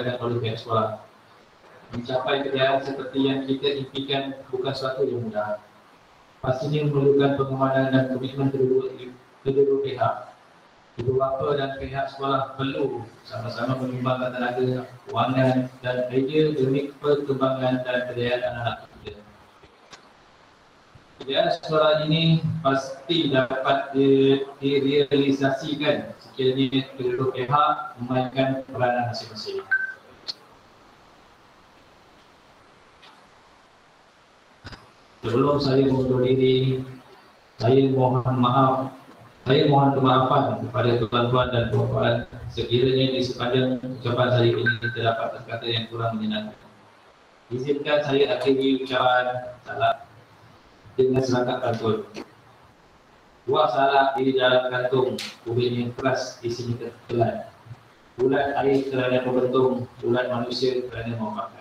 diupayakan oleh pihak sekolah. Mencapai kejayaan seperti yang kita impikan bukan suatu yang mudah. Pastinya memerlukan pengamanan dan komitmen kedua pihak. Ibu bapa dan pihak sekolah perlu sama-sama menyumbangkan tenaga, kewangan dan idea demi perkembangan dan kejayaan anak-anak kita. Kejayaan sekolah ini pasti dapat direalisasikan sekiranya kedua pihak memainkan peranan masing-masing. Sebelum saya mengundur diri, saya mohon kemaafan kepada tuan-tuan dan puan-puan sekiranya di sepanjang ucapan saya ini terdapat kata-kata yang kurang menyenangkan. Izinkan saya akhiri ucapan salam dengan selangkah pantun. Buah salak di dalam kantung, ubin yang keras isinya tertelan. Bulat air kerana membentung, bulat manusia kerana mau makan.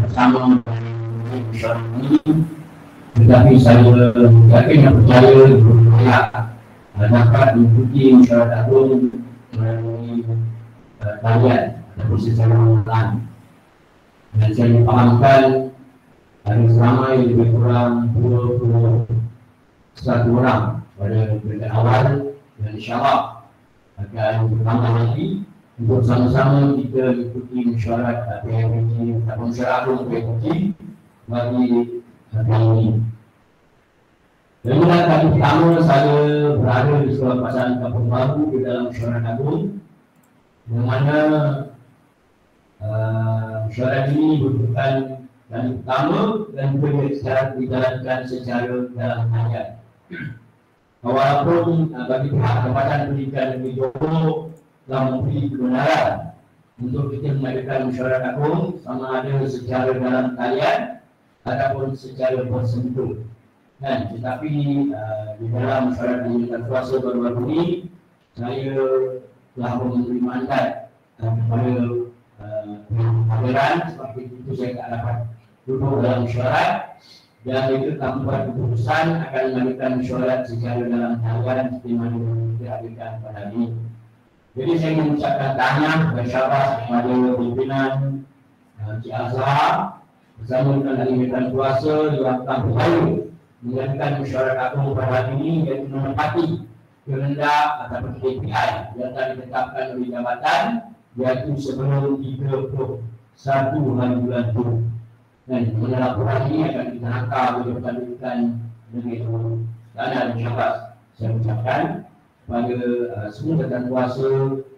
Bersama ini, tetapi saya yakin dan percaya dapat mengikuti musyawarah agung melalui talian ataupun secara online. Dan saya pahamkan ada seramai lebih kurang 21 orang pada peringkat awal, dan insyaAllah akan bertambah lagi untuk sama-sama kita ikuti mesyuarat PMPG atau musyawarah agung PMPG bagi hari ini. Dan kali pertama saya berada di Sekolah Pasaran Kampung Baru di dalam mesyuarat agung, yang mana mesyuarat ini merupakan kali pertama dan juga dijalankan secara dalam harian. Walaupun bagi pihak Jabatan Pendidikan Negeri Johor telah memberi kebenaran untuk kita mengadakan mesyuarat agung sama ada secara dalam talian ataupun secara bersentuh. Dan tetapi di dalam mesyuarat penyidikan kuasa baru-baru ini saya telah memberi mandat kepada hadiran, seperti itu saya tak dapat duduk dalam mesyuarat, dan itu telah membuat keputusan akan mengadakan mesyuarat secara dalam talian seperti mana dihadirkan pada hari ini. Jadi saya mengucapkan tahniah dan syabas kepada pimpinan Cik Azhar bersama dengan ahli kuasa yang telah berjaya mengadakan mesyuarat agung pada hari ini, iaitu menepati kehendak ataupun KPI yang telah ditetapkan oleh jabatan, iaitu sebelum 31 hari bulan Jun. Dan mengenai laporan ini akan kita hantar oleh Jabatan Pendidikan Negeri Johor. Dan syabas saya ucapkan kepada semua jabatan kuasa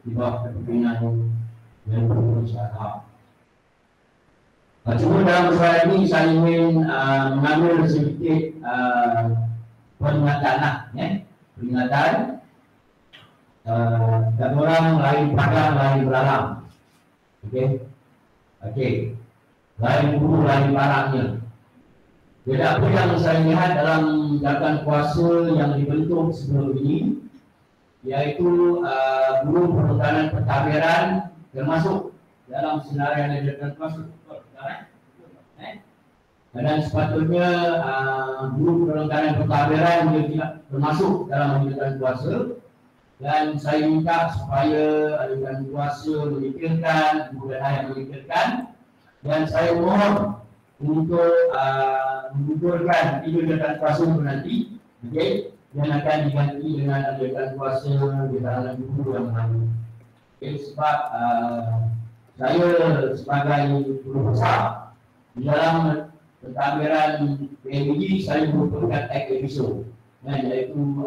di bawah kepimpinan yang berusaha. Cuma dalam mesyuarat ini saya ingin mengambil sedikit peringatan peringatan dan orang lain padang lain beralam. Okey. Lain guru lain barangnya. Jadi apa yang saya lihat dalam jabatan kuasa yang dibentuk sebelum ini, iaitu guru perhutanan pentadbiran termasuk dalam senarai yang jabatan kuasa. Dan sepatutnya guru perhutanan pentadbiran juga tidak termasuk dalam jabatan kuasa. Dan saya minta supaya ajudan kuasa memikirkan, bukan hanya memikirkan, dan saya mohon untuk menggugurkan ajudan kuasa itu nanti, okay, yang akan diganti dengan ajudan kuasa di dalam buku yang baru. Okay, sebab saya sebagai guru besar di dalam pentadbiran PMG, saya merupakan episode, iaitu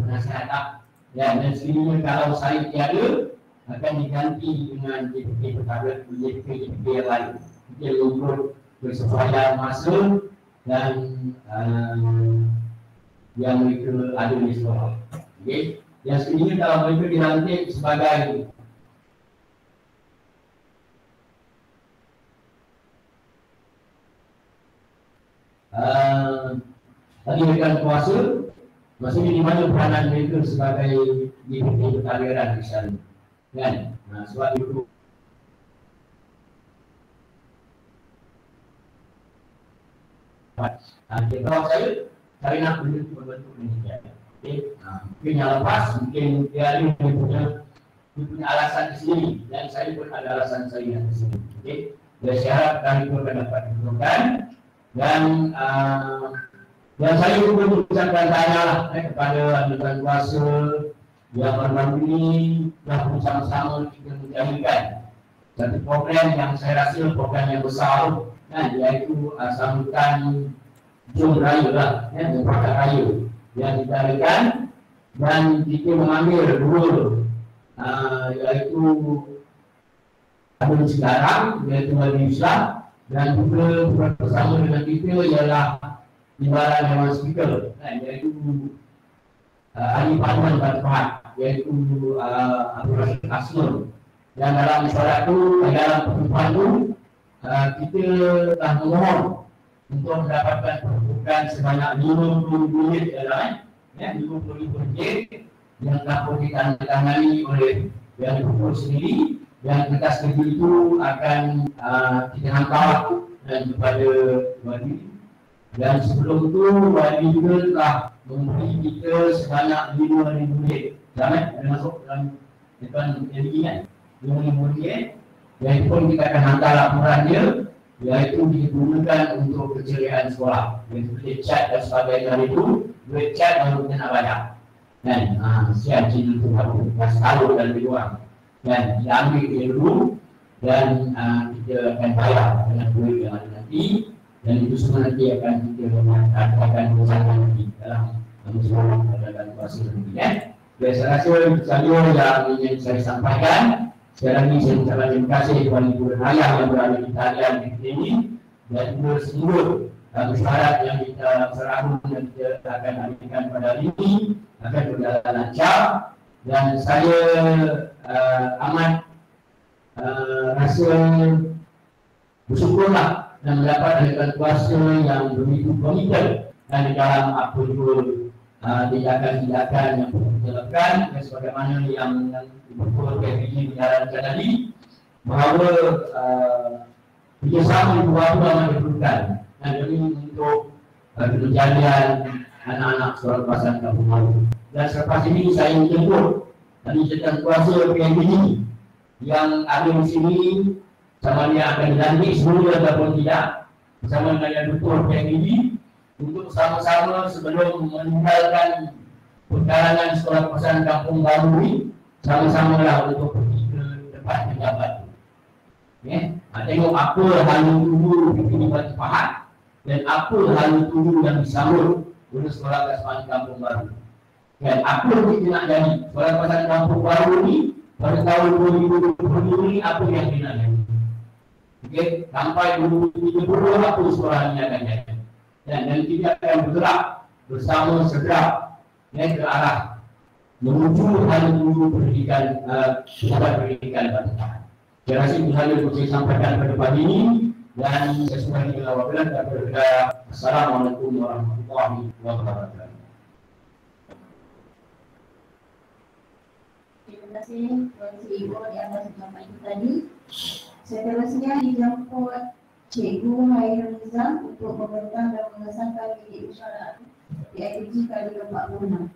penasihat. Ya, dan sekiranya kalau saya tiada, akan diganti dengan JPK perkara JPK yang lain. Dia untuk bersesuaian masa dan yang mereka ada di sekolah. Okay. Yang sekiranya kalau mereka dilantik sebagai ajudan kuasa, maksudnya di mana peranan mereka sebagai JPK perkara misalnya, kan? Nah, sebab itu kalau saya nak membentuk penelitian. Okay. Mungkin yang lepas, mungkin dia ada punya alasan di sini, dan saya pun ada alasan saya di sini. Okay. Jadi saya harap kami pun dapat ditentukan, dan saya juga mengucapkan tanyalah kepada ajudan kuasa yang baru ini telah bersama-sama kita menjalankan satu program yang saya rasa program yang besar, iaitu sambutan Jom Raya lah, Mufakat Raya yang dijalankan, dan kita mengambil dua, iaitu Abang Segarang, iaitu Wali Islam, dan juga bersama dengan kita ialah Timbalan Dewan Speaker, iaitu Ahli Parlimen Batu-Pahat, iaitu Abdul Rashid Asnur. Dan dalam mesyuarat itu, dalam pertemuan itu, kita telah memohon untuk mendapatkan perbukaan sebanyak 50 unit airline, 50 unit yang telah ditandatangani oleh yang dipukul sendiri, dan kertas kerja itu akan kita hantar dan kepada Wadi. Dan sebelum itu Wadi juga telah memberi kita sebanyak 5,000 unit. Jangan ada masuk dalam depan jadi kan 5,000 unit, yang pun kita akan hantar laporan dia, iaitu digunakan untuk keceriaan sekolah, iaitu duit cat dan sebagainya itu, duit cat baru kita nak bayar. Dan siap cina itu harus tahu dan lebih kurang, dan diambil dia dulu, dan kita akan bayar dengan duit yang ada nanti, dan itu semua nanti akan kita akan bersama nanti dalam musyawarah dan kuasa nanti. Jadi saya rasa itu saja yang ingin saya sampaikan. Sekali lagi saya ucapkan terima kasih kepada Ibu dan Ayah yang berada di talian ini, dan juga seluruh syarat yang kita serahkan dan kita akan adakan pada hari ini akan berjalan lancar, dan saya amat rasa bersyukurlah dan mendapat ajudan kuasa yang begitu komited dan di dalam apa juga tindakan-tindakan yang perlu kita lakukan, dan sebagaimana yang Ibu PPG menyarankan tadi, bahawa kerjasama itu amat diperlukan, dan demi untuk kejadian anak-anak sekolah kawasan Kampung Baru. Dan selepas ini saya menjemput ajudan kuasa PPG yang ada di sini, sama dia akan dilantik semula ataupun tidak, bersama dengan Dr. PPG, untuk sama-sama sebelum meninggalkan perjalanan sekolah kawasan Kampung Baru ini, sama-sama lah untuk pergi ke tempat pejabat. Tengok apa hal tuju di Batu-Pahat dan apa hal tuju yang disambut oleh sekolah kawasan Kampung Baru. Dan apa yang kita nak jadi sekolah kawasan Kampung Baru ini pada tahun 2020 ini, apa yang kita nak jadi. Sampai 2030 apa sekolah ini akan jadi. Dan kita akan bergerak bersama segera ke arah menuju hal tuju pendidikan pendidikan Batu-Pahat. Saya rasa itu saja yang saya sampaikan pada pagi ini, dan saya sudah dilawakan kepada Assalamualaikum warahmatullahi wabarakatuh. Terima kasih Tuan Ibu di atas penyampaian itu tadi. Seterusnya dijemput Cikgu Hairul Nizam untuk membentang dan mengesahkan bilik musyawarah di IPG kali ke-46.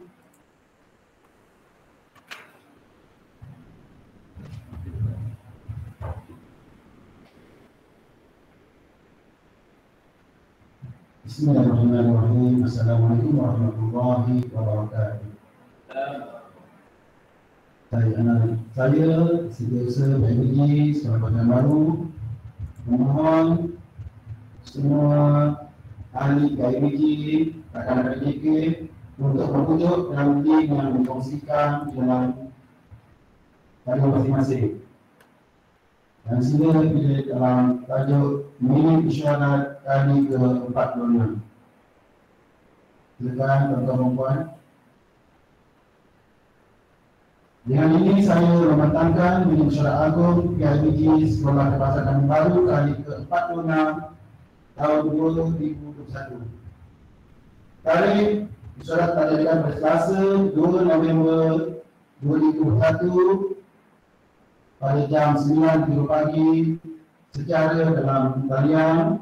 Bismillahirrahmanirrahim. Assalamualaikum warahmatullahi wabarakatuh. Saya setiausaha PMBG Sekolah Pelajaran Baru memohon semua ahli PMBG, rakan-rakan JK untuk berkunjung dalam tim yang dikongsikan dalam tajuk masing-masing. Dan sila pilih dalam tajuk minim isyarat kali ke-46. Silakan tuan-tuan dan puan. Dengan ini saya mematangkan minim isyarat agung PIBG Sekolah Kebangsaan Baru kali ke-46 tahun 2021. Tarikh isyarat tadakan pada Selasa 2 November 2021 pada jam 9.30 pagi secara dalam talian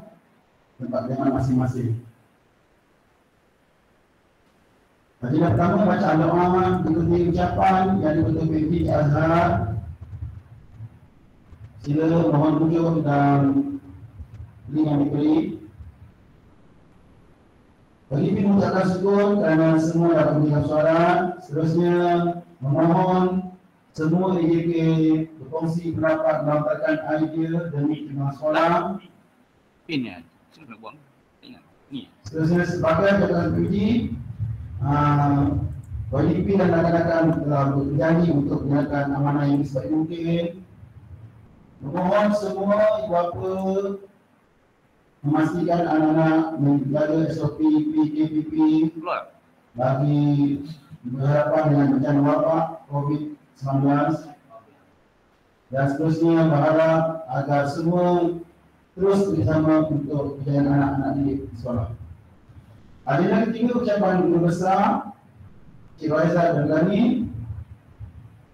tempat kediaman masing-masing. Agenda pertama bacaan doa diikuti ucapan yang dibentuk PMBG Azhar. Sila mohon duduk dalam link yang diberi. Bagi mengucapkan syukur kerana semua dapat memberikan suara. Seterusnya memohon semua EJK berkongsi pendapat melontarkan idea demi kemajuan sekolah. Pin ya, saya nak buang. Ingat, ni. Seterusnya sebagai jabatan PMBG, YDP dan rakan-rakan telah berjanji untuk menjalankan amanah yang sebaik mungkin. Memohon semua ibu bapa memastikan anak-anak menjaga SOP PKPP bagi berhadapan dengan bencana wabak COVID-19, dan seterusnya berharap agar semua terus bersama untuk kejayaan anak-anak di sekolah. Agenda ketiga ucapan Guru Besar Cik Raizal dan Gani.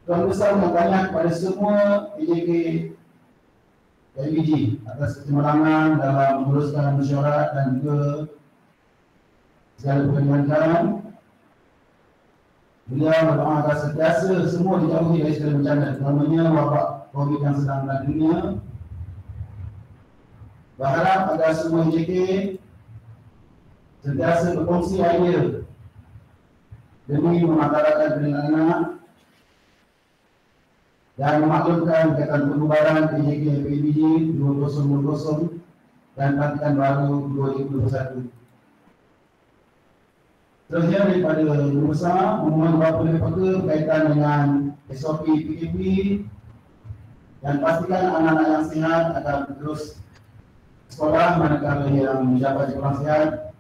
Tuan Besar bertanya kepada semua EJK PMBG atas kecemerlangan dalam menguruskan mesyuarat dan juga segala perkembangan. Beliau berdoa agar sentiasa semua dijauhi dari segala bencana, terutamanya wabak COVID yang sedang melanda dunia. Berharap agar semua EJK sentiasa berkongsi idea demi mematarakan dengan anak dan memaklumkan berkaitan pembubaran EJK PMBG 2020 dan pelantikan baru 2021. Seterusnya daripada Guru Besar memohon beberapa lembaga berkaitan dengan SOP PKP dan pastikan anak-anak yang sihat akan terus sekolah manakala yang menjabat kurang sihat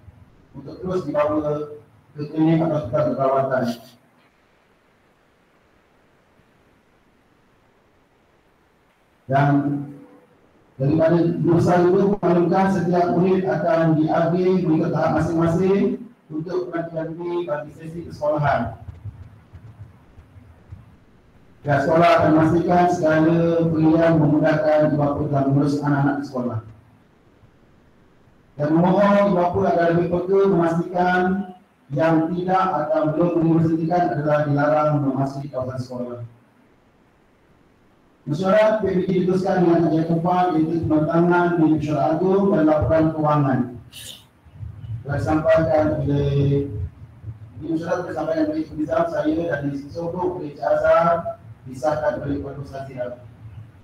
untuk terus dibawa ke klinik atau hospital berperawatan. Dan daripada Nusa juga memaklumkan setiap murid akan diagih mengikut tahap masing-masing untuk penantian ini bagi sesi kesekolahan. Dan sekolah akan memastikan segala pilihan memudahkan ibu bapa dalam mengurus anak-anak di sekolah. Dan memohon ibu bapa agar lebih peka memastikan yang tidak atau belum diuniversitikan adalah dilarang memasuki kawasan sekolah. Mesyuarat PMBG diteruskan dengan kajian keempat, iaitu pembentangan di mesyuarat agung dan laporan kewangan. Telah disampaikan oleh mesyuarat disampaikan oleh Nizam, saya dan disokong oleh Cik Azhar, disahkan oleh Puan Nusazira.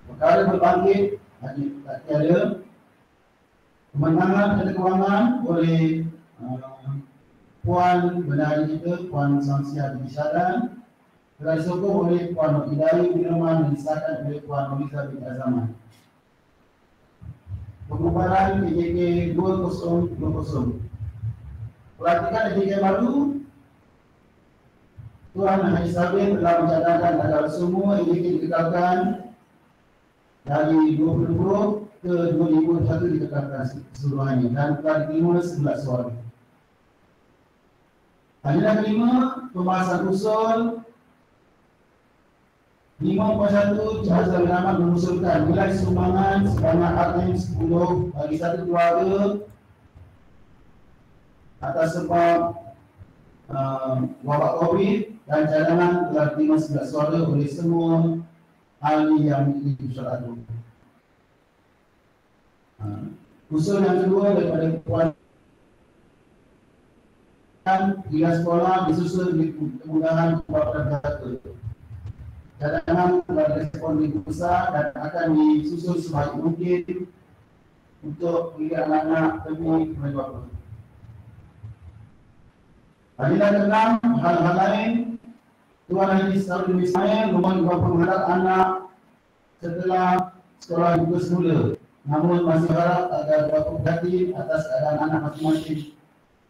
Perkara berbangkit tak tiada. Pembentangan dan kewangan oleh Puan Bendahari kita, Puan Samsiah binti Syadan, telah disokong oleh Puan Hidayah bin Rahman dan disahkan oleh Puan Nuriza binti Azaman. Pembubaran EJK 2020. Pelantikan EJK baru, Tuan Haji Sabir telah mencadangkan agar semua EJK dikekalkan dari 2020 ke 2021 dikekalkan keseluruhannya dan telah diterima 11 suara. Agenda kelima, pembahasan usul 5.1 Cahaya bin Ahmad mengusulkan nilai sumbangan sebanyak RM10 bagi satu keluarga atas sebab wabak COVID, dan cadangan telah diterima 11 suara oleh semua ahli yang mengikuti usul itu. Usul yang kedua daripada Puan Tiga sekolah disusun di kemudahan kepada data. Cadangan telah respon di pusat dan akan disusun sebaik mungkin untuk mendidik anak-anak demi kemajuan. Adilah keenam, hal-hal lain Tuan Haji Sarul Ismail mohon juga mengharap anak setelah sekolah buka semula. Namun masih harap agar berlaku hati atas keadaan anak masing-masing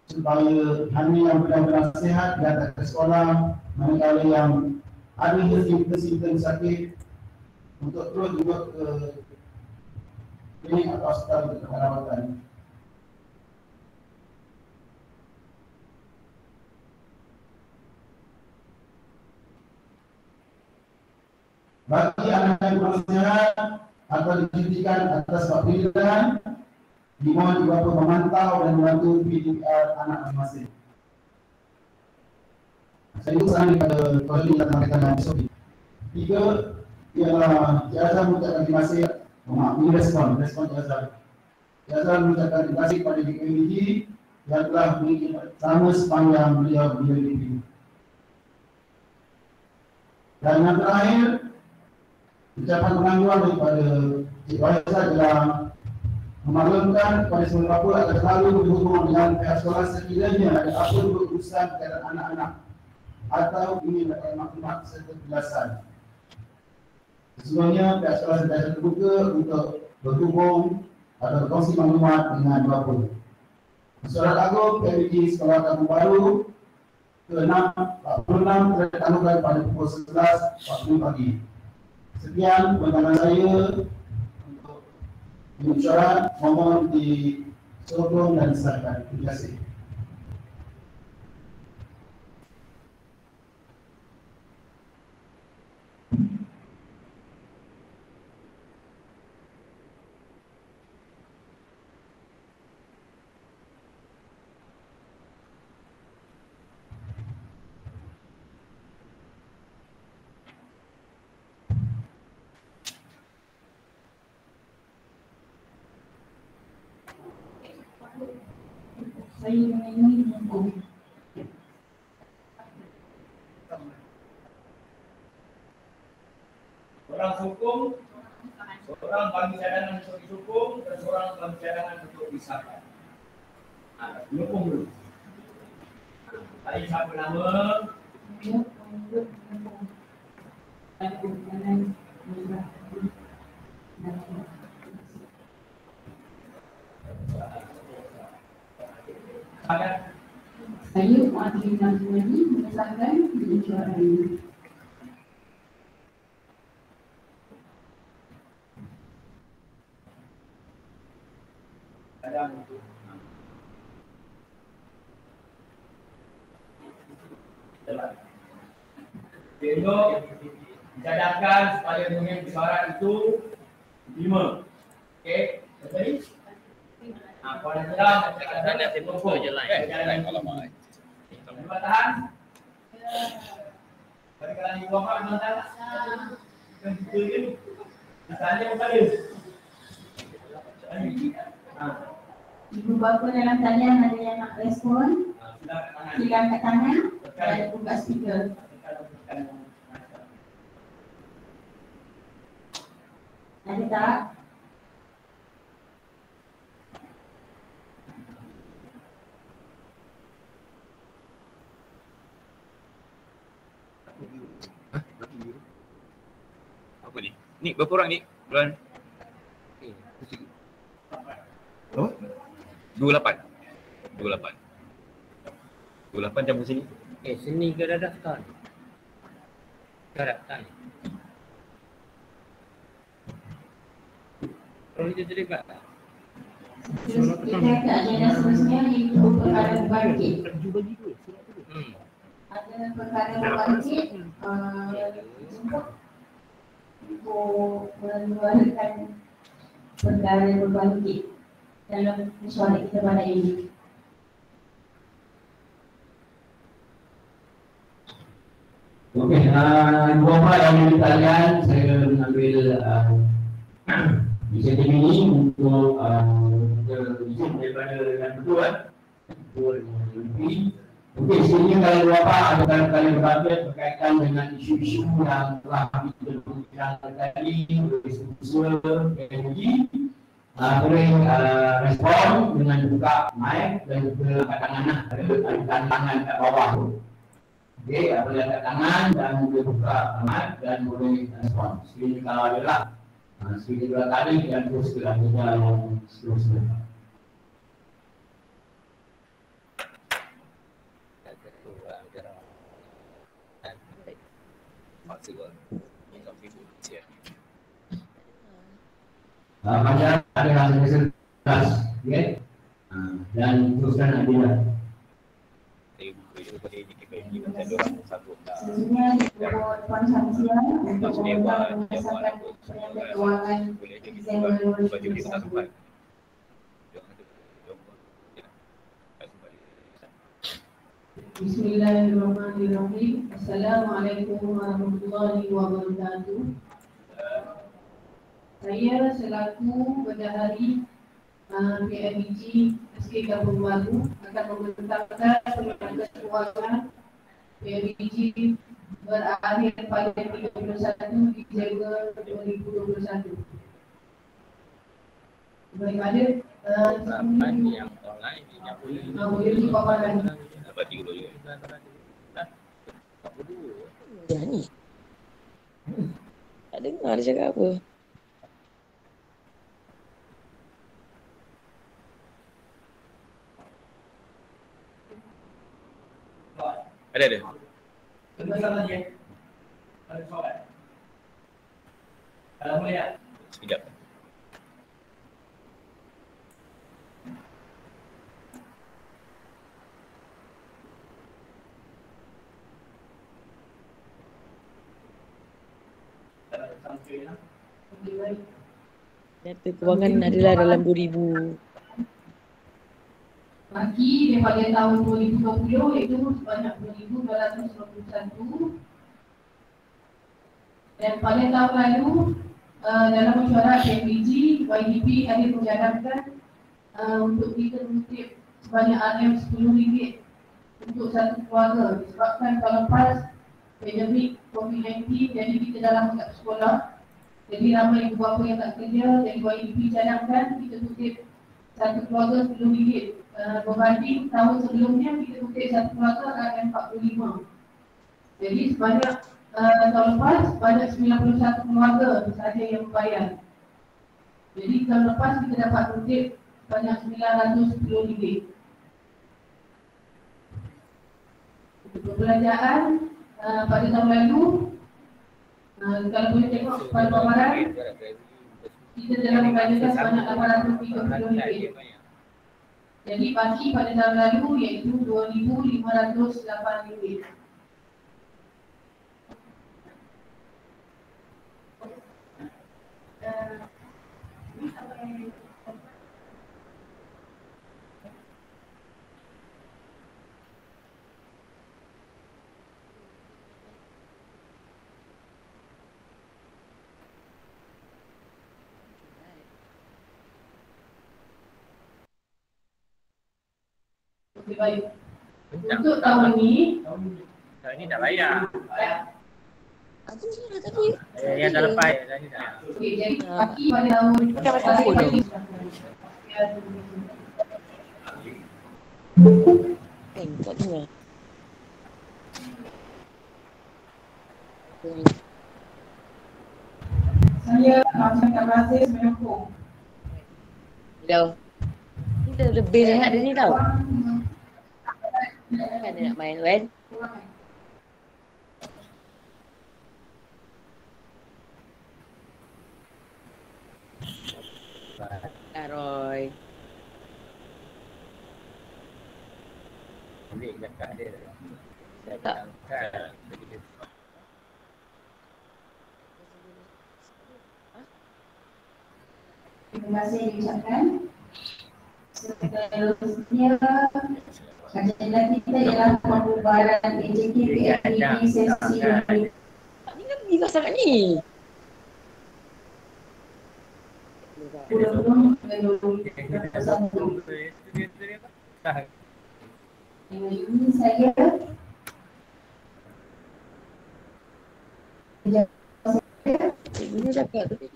supaya hanya yang benar-benar sihat datang ke sekolah, manakala yang ada simptom sakit untuk terus juga ke klinik atau hospital untuk perawatan. Bagi anak yang kurang sehat atau dicutikan atas sebab pilihan, dimohon ibu bapa memantau dan membantu PDR anak masing-masing. Saya itu sangat pada kolegi yang mereka dan episode. Tiga, ialah Jazah mengucapkan terima kasih, ini respon Jazah. Jazah mengucapkan terima kasih kepada DKMG yang telah memiliki sama sepanjang beliau di DKMG. Dan yang terakhir, ucapan penangguhan daripada Cik Wajah adalah memaklumkan kepada semua bapa agar selalu berhubung dengan pihak sekolah sekiranya ada apa berurusan terhadap anak-anak atau ingin dapat maklumat serta penjelasan. Sesungguhnya pihak sekolah sentiasa terbuka untuk berhubung atau berkongsi maklumat dengan bapa. Surat Agung PMG Sekolah Kampung Baru ke-46 tertanggalkan pada pukul 11.40 pagi. Sekian pandangan saya untuk mesyuarat, mohon disokong dan disahkan. Terima kasih. Saya ingin menunggu. Seorang sokong, seorang bagi cadangan untuk disokong, dan seorang bagi cadangan untuk disahkan. Menyokong dulu. Tadi siapa nama? Saya Muhammad Nazmani mengesahkan mesyuarat ini. Besok dicadangkan supaya bunyi mesyuarat itu 5. Okey, betul? Kalau dalam ada tempoh je lah. Alamak. Cuba tahan. Kalau di bawah mana? Kan kita ni. Misalnya apa dia? Ibu bapa dalam talian ada yang nak respon. Sila angkat tangan dan buka speaker. Ada tak? Apa ni? Ni berapa orang ni? Bulan? Oh? 28. 28 jam sini. Sini ke dah daftar? Dah daftar ni? Kalau kita terlibat tak? Terus kita ke agenda seterusnya iaitu perkara berbangkit. Ada perkara berbangkit jemput untuk mengeluarkan perkara berbangkit dalam mesyuarat kita pada ini. Okey, dua hal yang ditanya saya mengambil inisiatif ini untuk izin daripada yang kedua lebih Okey, sini kalau Bapak ada kali-kali berupdate berkaitan dengan isu-isu yang telah diperbincangkan tadi oleh Sumber energi, boleh respon dengan buka mic dan juga angkat tangan, ada tangan kat bawah tu. Okey, boleh angkat tangan dan boleh buka mic dan boleh respon. Sekiranya kalau ada lah, sekiranya dua kali dan terus selanjutnya yang seterusnya. Macam ada hasil kelas, okay? Dan teruskan Adila. Selanjutnya Puan Syamsia untuk mengesahkan perniagaan keuangan Desember 2021. Bismillahirrahmanirrahim. Assalamualaikum warahmatullahi wabarakatuh. Saya selaku Bendahari PMBG SK Kampung Baru akan membentangkan perniagaan keuangan PMBG berakhir pada 31 Disember 2021. Daripada yang online yang boleh dipaparkan. dapat 3 juga. Dah ni. Tak dengar dia cakap apa. Ada. Ada soalan? Kalau boleh ya? Sekejap. Data kewangan adalah dalam 2000. Baki daripada tahun 2020 iaitu sebanyak 2,291 dan pada tahun lalu dalam mesyuarat PMBG YDP ada menjadwalkan untuk kita mengutip sebanyak RM10 untuk satu keluarga disebabkan tahun lepas pandemik COVID-19 jadi kita dalam kat sekolah jadi ramai ibu bapa yang tak kerja jadi YDP cadangkan kita kutip satu keluarga RM10 berbanding tahun sebelumnya kita kutip satu keluarga ada RM45. Jadi sebanyak tahun lepas sebanyak 91 keluarga sahaja yang membayar. Jadi tahun lepas kita dapat kutip sebanyak RM910. Untuk perbelanjaan pada tahun lalu kalau boleh tengok pada paparan kita telah membelanjakan sebanyak RM830. Jadi baki pada tahun lalu iaitu RM2,508. Okey, baik. Untuk tahun ini Tahun ni dah bayar. Aku sudah tadi. Yang dah lepas dah ni dah. okey, jadi baki pada tahun Tak dengar. saya macam tak berhasil menyokong. Dah. Ni dah lebih rehat dia ni tau. Kan dia nak main kan? Roy. Boleh cakap dia. Tak. Terima kasih diucapkan. Seterusnya agenda kita ialah pembubaran AJK PMBG sesi ini. Ni kan gila sangat ni. Belum Ini saya Cikgunya cakap tu.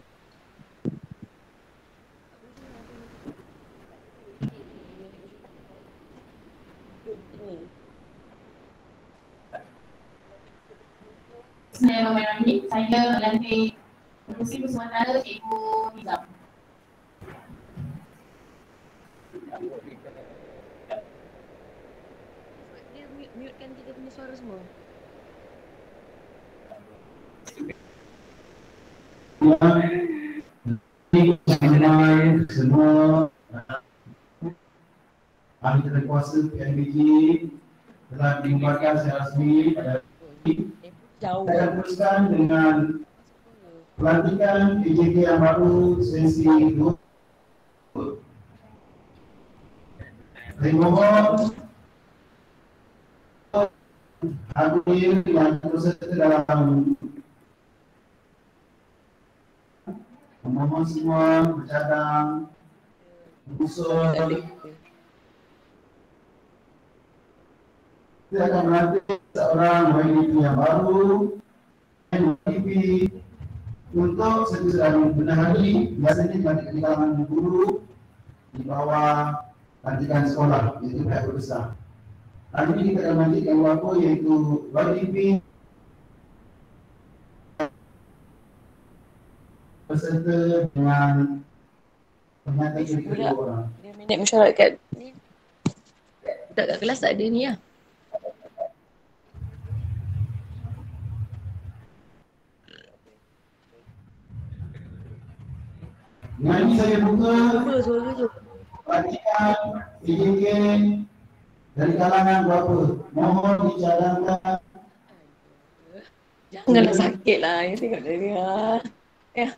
Saya Ramai Ramli, saya melantik Pengurusi Sementara Cikgu Nizam. Dia mute-kan kita punya suara semua. Semua ahli tata kuasa PNBG telah diumumkan secara resmi pada Jauh. saya akan teruskan dengan pelantikan PJK yang baru sesi 2. Saya mohon hadir yang berserta dalam memohon semua bercadang, usul. Saya akan melantik seorang YDP yang baru, YDP untuk sedang benahari biasanya dilantik di kalangan guru di bawah lantikan sekolah, iaitu pihak besar. Hari ini kita akan melantik yang baru iaitu YDP beserta dengan pengantin yang kedua orang. Dia minat mesyuarat kat ni. Budak kat kelas tak ada ni lah. Dengan ini saya buka Apa suara tu? pelantikan PJK dari kalangan berapa. Mohon dicadangkan. Janganlah sakit lah. Ya, tengok dia. Ya.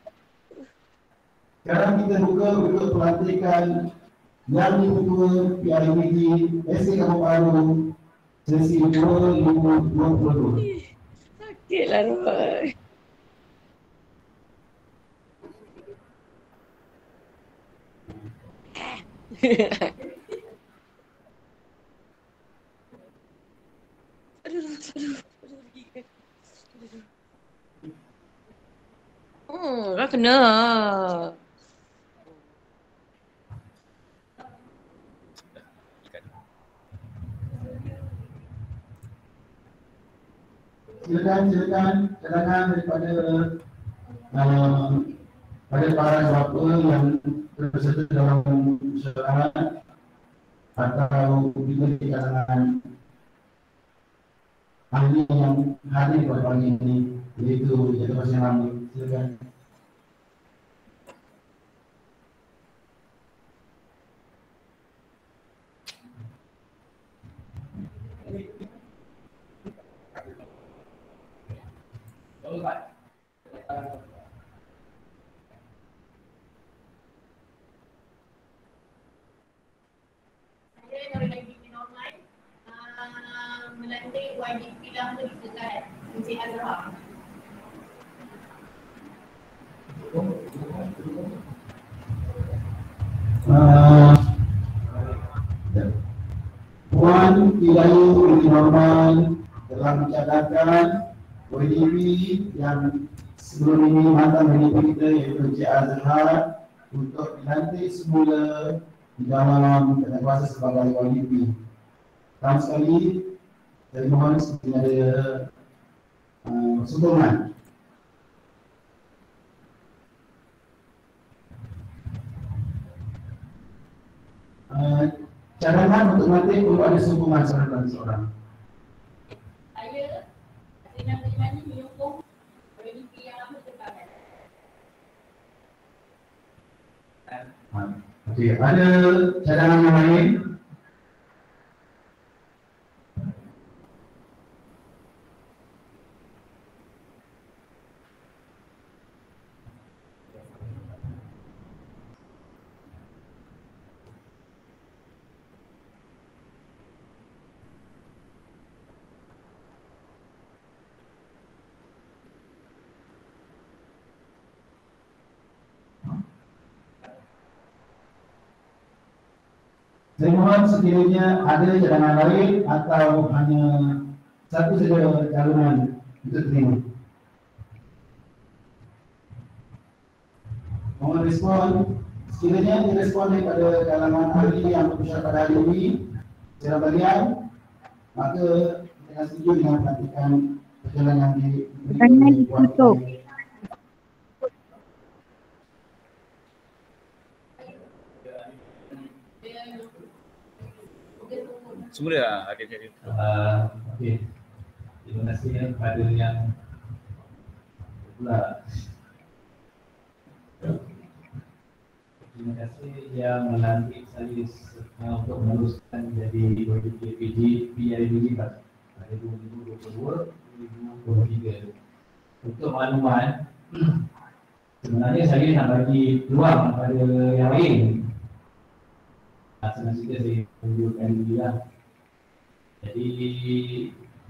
Sekarang kita buka untuk pelantikan yang kedua PIBG SK Kampung Baru sesi 2022. Sakit lah Roy. Dah kena. Silakan cadangan daripada pada para bapa yang berserta dalam mesyuarat atau juga di kalangan ahli yang hadir pada pagi ini, iaitu Jatuh Pasien Ramli. Silakan. Saya dari YDP online melantik YDP lama dekat Encik Azhar. Puan Ilayu Uli Norman telah mencadangkan YDP yang sebelum ini mantan YDP kita iaitu Encik Azhar untuk dilantik semula di dalam tanda kuasa sebagai YDP. Pertama sekali, saya mohon seperti ada sokongan. Cadangan untuk nanti perlu ada sokongan seorang. Saya Zina Tajmani menyokong YDP yang lama dekat. Okey, ada cadangan yang lain? Saya mohon sekiranya ada cadangan lain atau hanya satu saja calonan untuk terima. Mohon respon. Sekiranya direspon daripada kalangan ahli yang berbicara pada hari ini secara bagian, maka kita setuju dengan pelantikan perjalanan di Pertanyaan ditutup. Semua dah ada jadi. Okey. Terima kasih kepada yang pula. Terima kasih yang melantik saya untuk meneruskan jadi PJ PIBG pada 2022-2023. Untuk makluman, sebenarnya saya nak bagi peluang kepada yang lain. Senang cerita saya tunjukkan diri lah. Jadi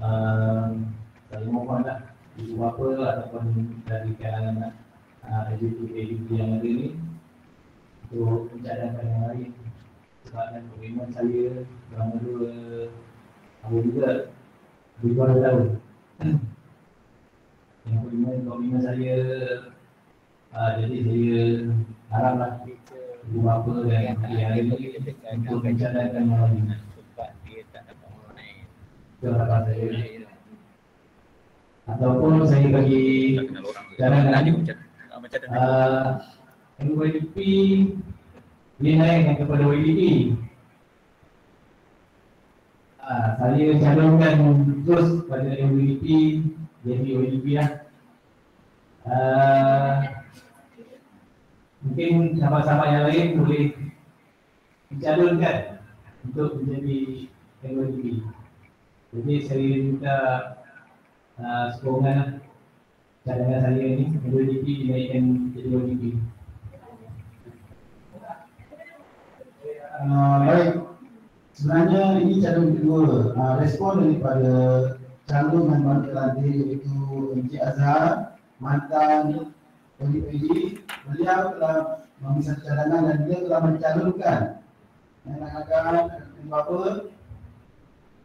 saya mohonlah ibu bapa ataupun dari kalangan AJP yang ada ni untuk mencadangkan yang lain. Sebabkan komitmen saya selama 2 tahun juga, 2 tahun. Yang komitmen saya, jadi saya haraplah ibu bapa dan yang lain untuk mencadangkan yang lain. Itu harapan saya. Ataupun saya bagi cadangan YDP dinaikkan kepada YDP. Saya calonkan terus pada YDP jadi YDP lah. Mungkin sama-sama yang lain boleh dicalonkan untuk menjadi YDP. Jadi saya minta sokongan cadangan saya ni YDP dinaikkan jadi YDP. Baik, sebenarnya ini calon kedua. Respon daripada calon yang baru terlantik iaitu Encik Azhar, mantan PJ. Beliau telah memberi satu cadangan dan dia telah mencalonkan apa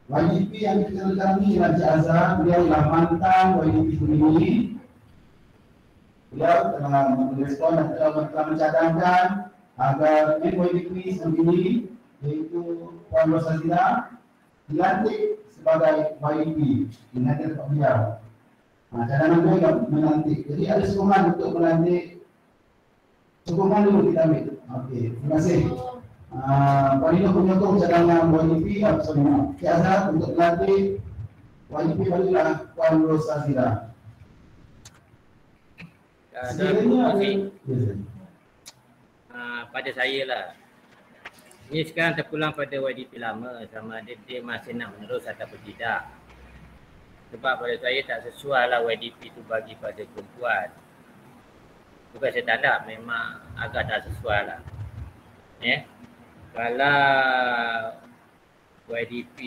YDP yang dicalonkan ini Encik Azhar. Beliau adalah mantan YDP sendiri. Beliau telah merespon dan telah mencadangkan agar YDP sendiri iaitu Puan Rosazila dilantik sebagai YDP dengan tempat beliau. Cadangan beliau melantik. Jadi ada sokongan untuk melantik. Sokongan dulu kita ambil. Okey, terima kasih. Puan Nino menyokong cadangan YDP Encik Azhar untuk melantik YDP barulah Puan Rosazila. Pada saya lah, ini sekarang terpulang pada YDP lama sama ada dia masih nak menerus ataupun tidak. Sebab pada saya tak sesuai lah YDP tu bagi pada perempuan. Bukan saya tak nak, memang agak tak sesuai lah. Kalau YDP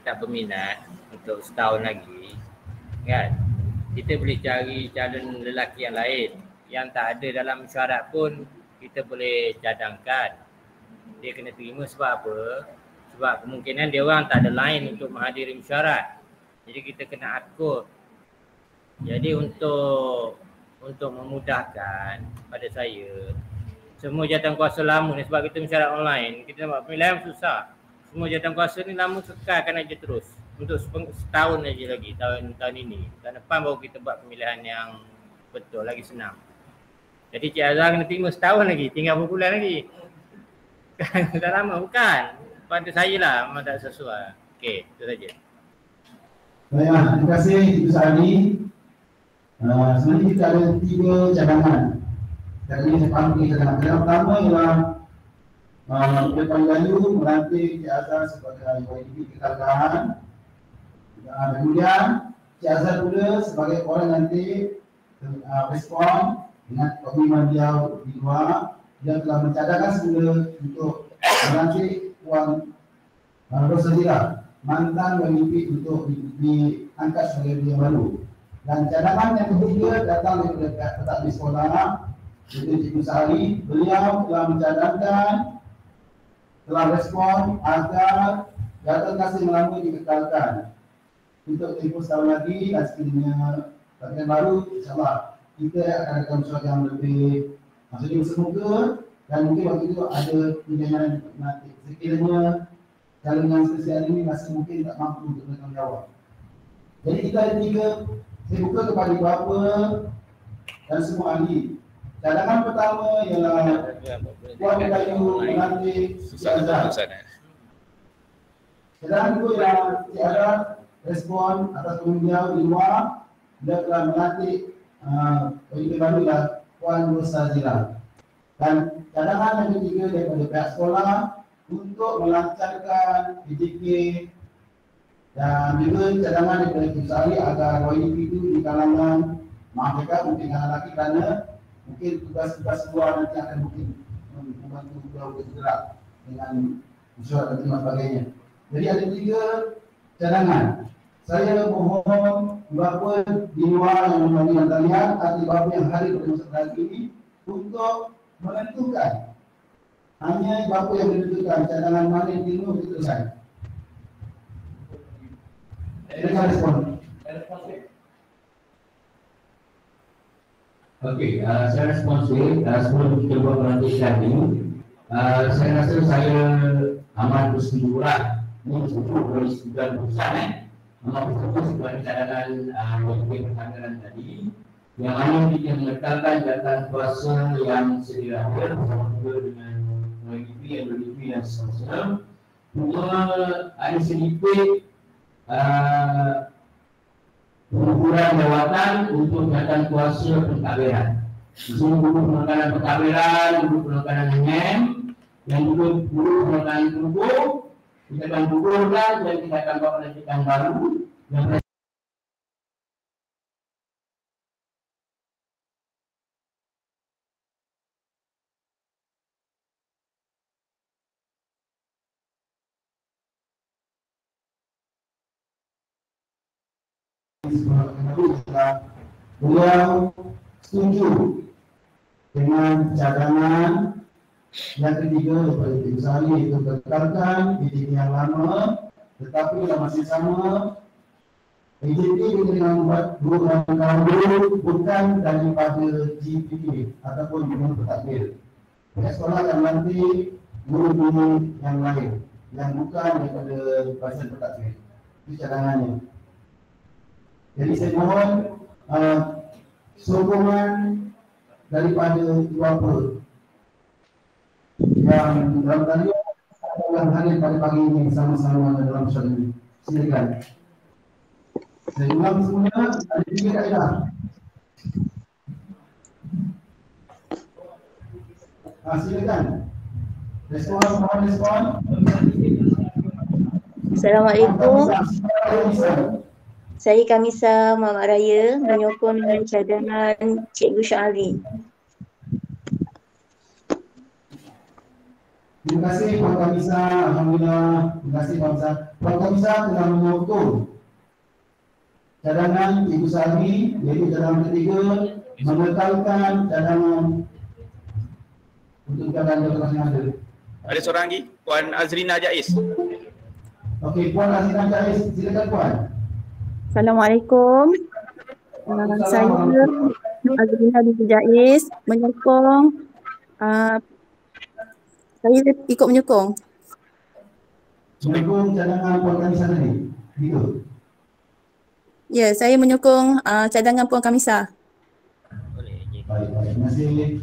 tak berminat untuk setahun lagi, kan, kita boleh cari calon lelaki yang lain yang tak ada dalam syarat pun kita boleh cadangkan. Dia kena terima sebab apa? Sebab kemungkinan dia orang tak ada lain untuk menghadiri mesyuarat. Jadi kita kena akur. Jadi untuk memudahkan pada saya, semua jawatankuasa lama ni, sebab kita mesyuarat online, kita nak buat pemilihan susah. Semua jawatankuasa ni lama kekalkan aja terus. Untuk setahun aja lagi, tahun ini. Tahun depan baru kita buat pemilihan yang betul, lagi senang. Jadi Cik Azhar kena terima setahun lagi, tinggal berapa bulan lagi. Dah lama bukan. Pada saya lah memang tak sesuai. Okey, itu saja. Baik, terima kasih Ibu Sa'adi. Sebenarnya kita ada 3 cadangan. Kali ini saya faham 3 cadangan. Yang pertama ialah Puan Gayu melantik Cik Azhar sebagai YDP Kekalkahan. Kemudian Cik Azhar pula sebagai orang nanti respon dengan komitmen beliau di luar. Dia telah mencadangkan semula untuk melantik Puan Rosazila, mantan YDP, untuk diangkat sebagai beliau baru. Dan cadangan yang ketiga datang daripada Ketua Sekolah, iaitu Cikgu Sari. Beliau telah mencadangkan telah respon agar data kasih melambung dikekalkan untuk tempoh setahun lagi dan sekiranya tahun baru insyaAllah kita akan ada musyawarah yang lebih maksudnya semoga dan mungkin waktu itu ada pinjaman nanti sekiranya dalam yang spesial ini masih mungkin tak mampu untuk bertanggungjawab. Jadi kita ada tiga, saya buka kepada bapa dan semua ahli. Cadangan pertama ialah Puan Melayu melantik Ciara. Cadangan kedua ialah Ciara respon atas pemilihan di luar. Dia telah melantik pemimpin baru ialah Puan Rosazila. Dan cadangan yang ketiga daripada pihak sekolah untuk melancarkan PJK dan juga cadangan daripada Kusari agar YDP itu di kalangan maaf cakap mungkin kalangan lelaki kerana mungkin tugas-tugas luar nanti akan mungkin membantu beliau bergerak dengan mesyuarat dan sebagainya. Jadi ada tiga cadangan. Saya mohon bapa di luar yang melalui talian atau bapa yang hadir pada masa terakhir ini untuk menentukan. Hanya bapa yang menentukan cadangan mana yang dulu diteruskan. Dengan respon. Okey, saya responsif sebelum kita buat pelantikan ini. Saya rasa saya amat bersetuju lah. Ini setuju dari sebuah perusahaan amat bersetuju sebuah cadangan yang pertanggalan tadi yang mana kita meletakkan data kuasa yang sedia bersama dengan YDP dan WDP dan seterusnya. Cuma ada sedikit pengukuran jawatan untuk jawatan kuasa pentadbiran. Di sini dulu penekanan pentadbiran, dulu penekanan NEM, dan dulu penekanan tubuh. Kita akan gugurkan dan kita akan bawa pelantikan baru yang beliau setuju dengan cadangan yang ketiga daripada Tim Sari itu kekalkan PJT yang lama tetapi yang masih sama PJT dengan membuat dua rangkaian baru bukan daripada GPP ataupun guru pentadbir. Pihak sekolah akan nanti guru-guru yang lain yang bukan daripada pasien pentadbir. Itu cadangannya. Jadi saya mohon sokongan daripada bapa yang dalam talian yang hadir pada pagi ini sama-sama dalam soal ini. Silakan. Saya ulang semula, ada tiga kaedah. Silakan. Respon, mohon respon. Assalamualaikum. Saya Kamisa Muhammad Raya menyokong dengan cadangan Cikgu Syahli. Terima kasih Puan Kamisa, alhamdulillah. Terima kasih Puan Kamisa. Puan Kamisa telah menyokong cadangan Cikgu Syahli, iaitu cadangan ketiga mengekalkan cadangan untuk cadangan yang ada. Ada seorang lagi, Puan Azrina Jais. Okey, Puan Azrina Jais, silakan Puan. Assalamualaikum. Saya Azrina binti Jais menyokong saya ikut menyokong. Menyokong cadangan Puan Kamisa tadi? Gitu? Ya, saya menyokong cadangan Puan Kamisa. Baik, terima kasih.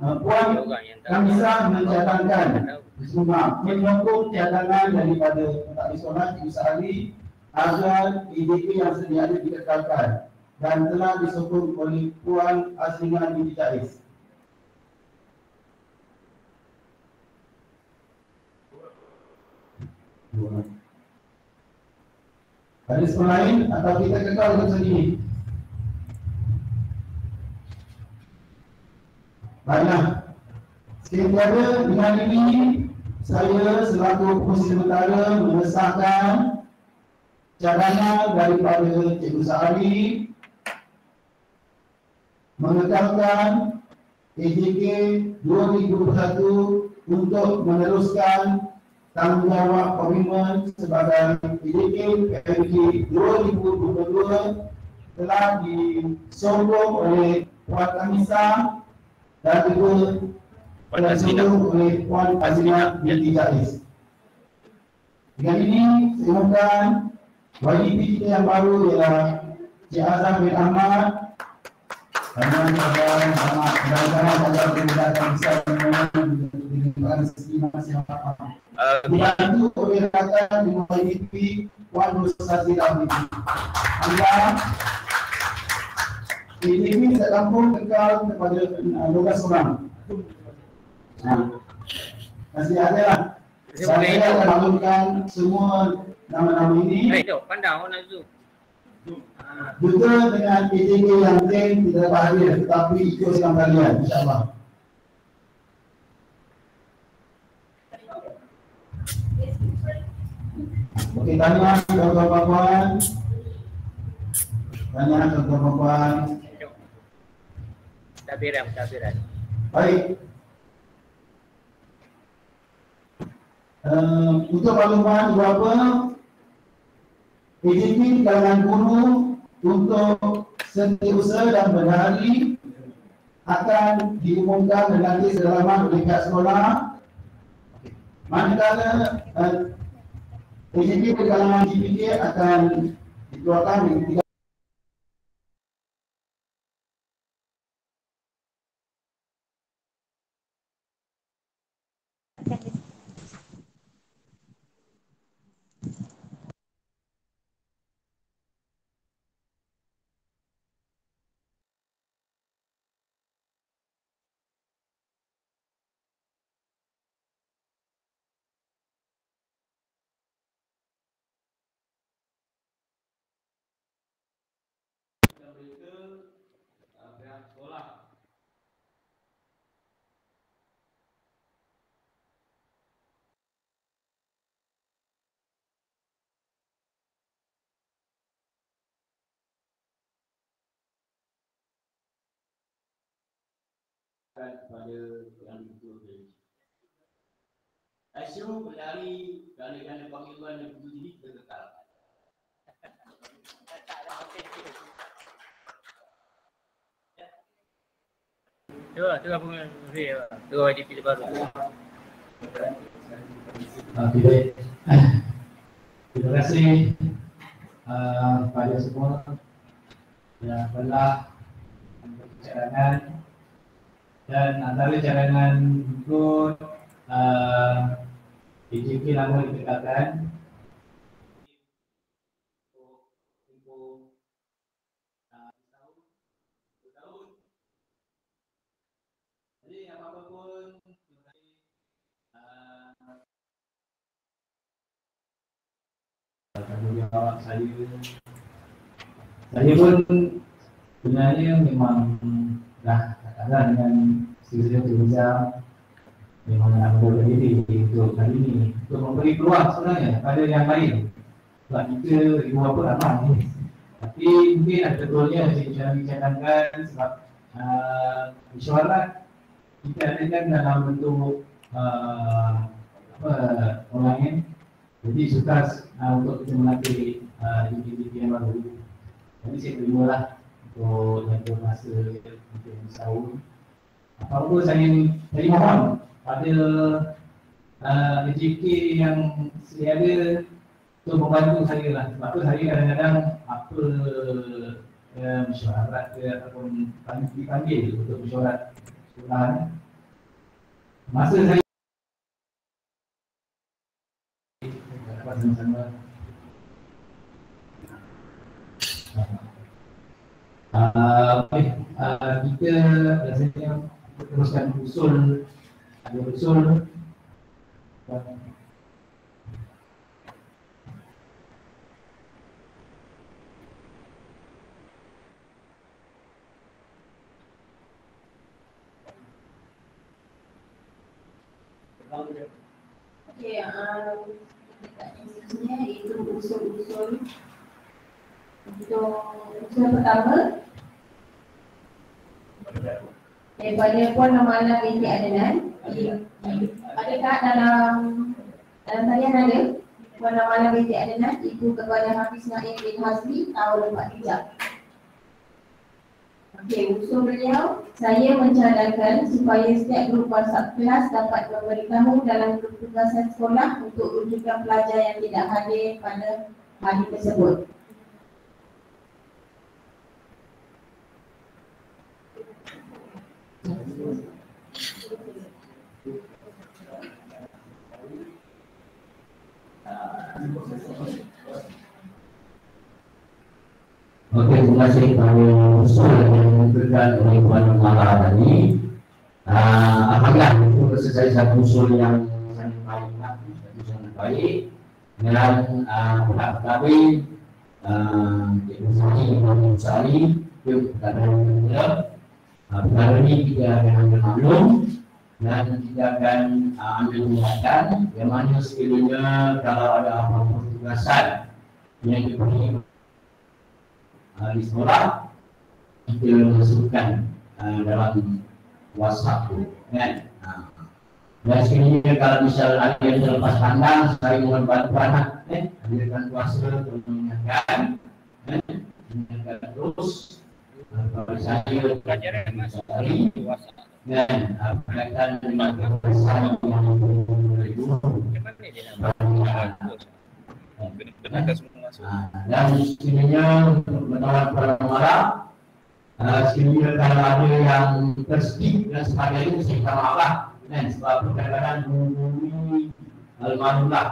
Puan Kamisa mencadangkan menyokong cadangan daripada Menteri Sekolah Cikgu Syahli agar PJP yang sedia ada dikekalkan dan telah disokong oleh Puan Azrina binti Jais. Ada sekolah lain atau kita kekal untuk sendiri? Baiklah. Sekiranya dengan ini saya selaku Komisi Sementara mengesahkan cadangan daripada Cikgu Syahli mengekalkan AJK 2021 untuk meneruskan tanggungjawab komitmen sebagai AJK PMK 2022 telah disokong oleh Puan Kamisa dan juga disokong oleh Puan Azimah binti Jais. Dengan ini, saya umumkan YDP kita yang baru ialah Cik Azam bin Ahmad. Karena ada kemudahan bisa dengan segi masyarakat. Dibantu oleh rakan di YDP Puan Nur Sazila binti. Ini saya kampung kekal kepada 12 orang. Masih ada lah. Saya akan maklumkan semua nama-nama ini. Pandang orang Zoom. Juga dengan PJK yang lain tidak dapat hadir, tetapi ikut dengan kalian, insyaAllah. Okey, tanya tuan-tuan. Tanya tuan-tuan. Tabiran. Baik. Untuk makluman beberapa PJK di kalangan guru untuk setiausaha dan berdahari akan diumumkan dan nanti sedalaman oleh pihak sekolah. Manakala PJK di kalangan GPK akan dikeluarkan dengan pihak sekolah. Kepada yang betul. ISO berlari ganda-ganda panggilan yang betul ini kekal. Tu apa tu YDP baru. Terima kasih kepada semua yang telah cadangan dan antara cadangan ikut PJK lama ditekankan jadi apa-apa pun tanggungjawab saya pun sebenarnya memang dah katakanlah dengan sisi kerja memang nak berdoa diri untuk kali ini untuk memberi peluang sebenarnya pada yang lain. Sebab kita ibu apa ramai ni. Tapi mungkin ada betulnya saya cadangkan sebab mesyuarat kita adakan dalam bentuk online. Jadi sukar untuk kita melatih individu yang baru. Jadi saya terimalah untuk jangka masa mungkin setahun. Apa-apa saya mohon pada AJK yang sedia ada untuk membantu saya lah. Sebab tu saya kadang-kadang apa mesyuarat ke ataupun dipanggil untuk mesyuarat sekolah. Masa saya sama-sama kita rasanya teruskan usul ada usul Okey, seterusnya itu usul-usul. Untuk usul pertama daripada Puan Ramala binti Adnan. Adakah dalam talian ada Puan Ramala binti Adnan, ibu kepada Hafiz Naim bin Hazmi, tahun 43. Okey, usul beliau, saya mencadangkan supaya setiap grup WhatsApp kelas dapat memberitahu dalam grup tugasan sekolah untuk rujukan pelajar yang tidak hadir pada hari tersebut. Oke, terima kasih kepada usul yang diberikan oleh Puan Ramala tadi. Apakah itu selesai satu usul yang sangat baik, dan pihak kami Ibu Sari, perkara ini kita akan ambil maklum dan kita akan ambil tindakan yang mana sekiranya kalau ada apa-apa tugasan yang diberi di sekolah kita masukkan dalam WhatsApp tu, kan? Dan sekiranya kalau misal ada yang terlepas pandang, saya mohon bantuan, hadirkan kuasa untuk mengingatkan, terus kalau saya pelajaran masuk hari dan berkaitan dengan pesan yang dan sekiranya untuk pengetahuan para pemarah, sekiranya kalau ada yang tersedih dan sebagainya, saya minta maaf lah, sebab kadang-kadang menghubungi almarhumlah,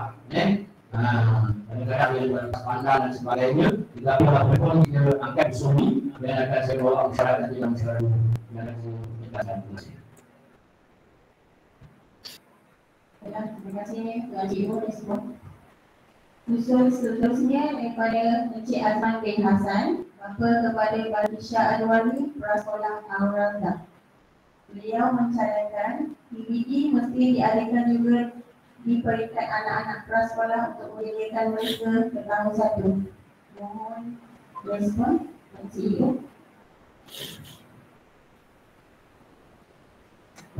kadang-kadang yang berlepas pandang dan sebagainya, kita pun kita angkat suami dan akan saya bawa masyarakat dalam masyarakat yang kita akan berusaha. Terima kasih Tuan Cikgu dan semua. Usul seterusnya daripada Encik Azman bin Hasan, bapa kepada Barisha Adwani, Prasekolah Al-Razak. Beliau mencadangkan PBD mesti dialihkan juga di peringkat anak-anak prasekolah untuk menyediakan mereka ke tahun 1. Mohon respon CEO.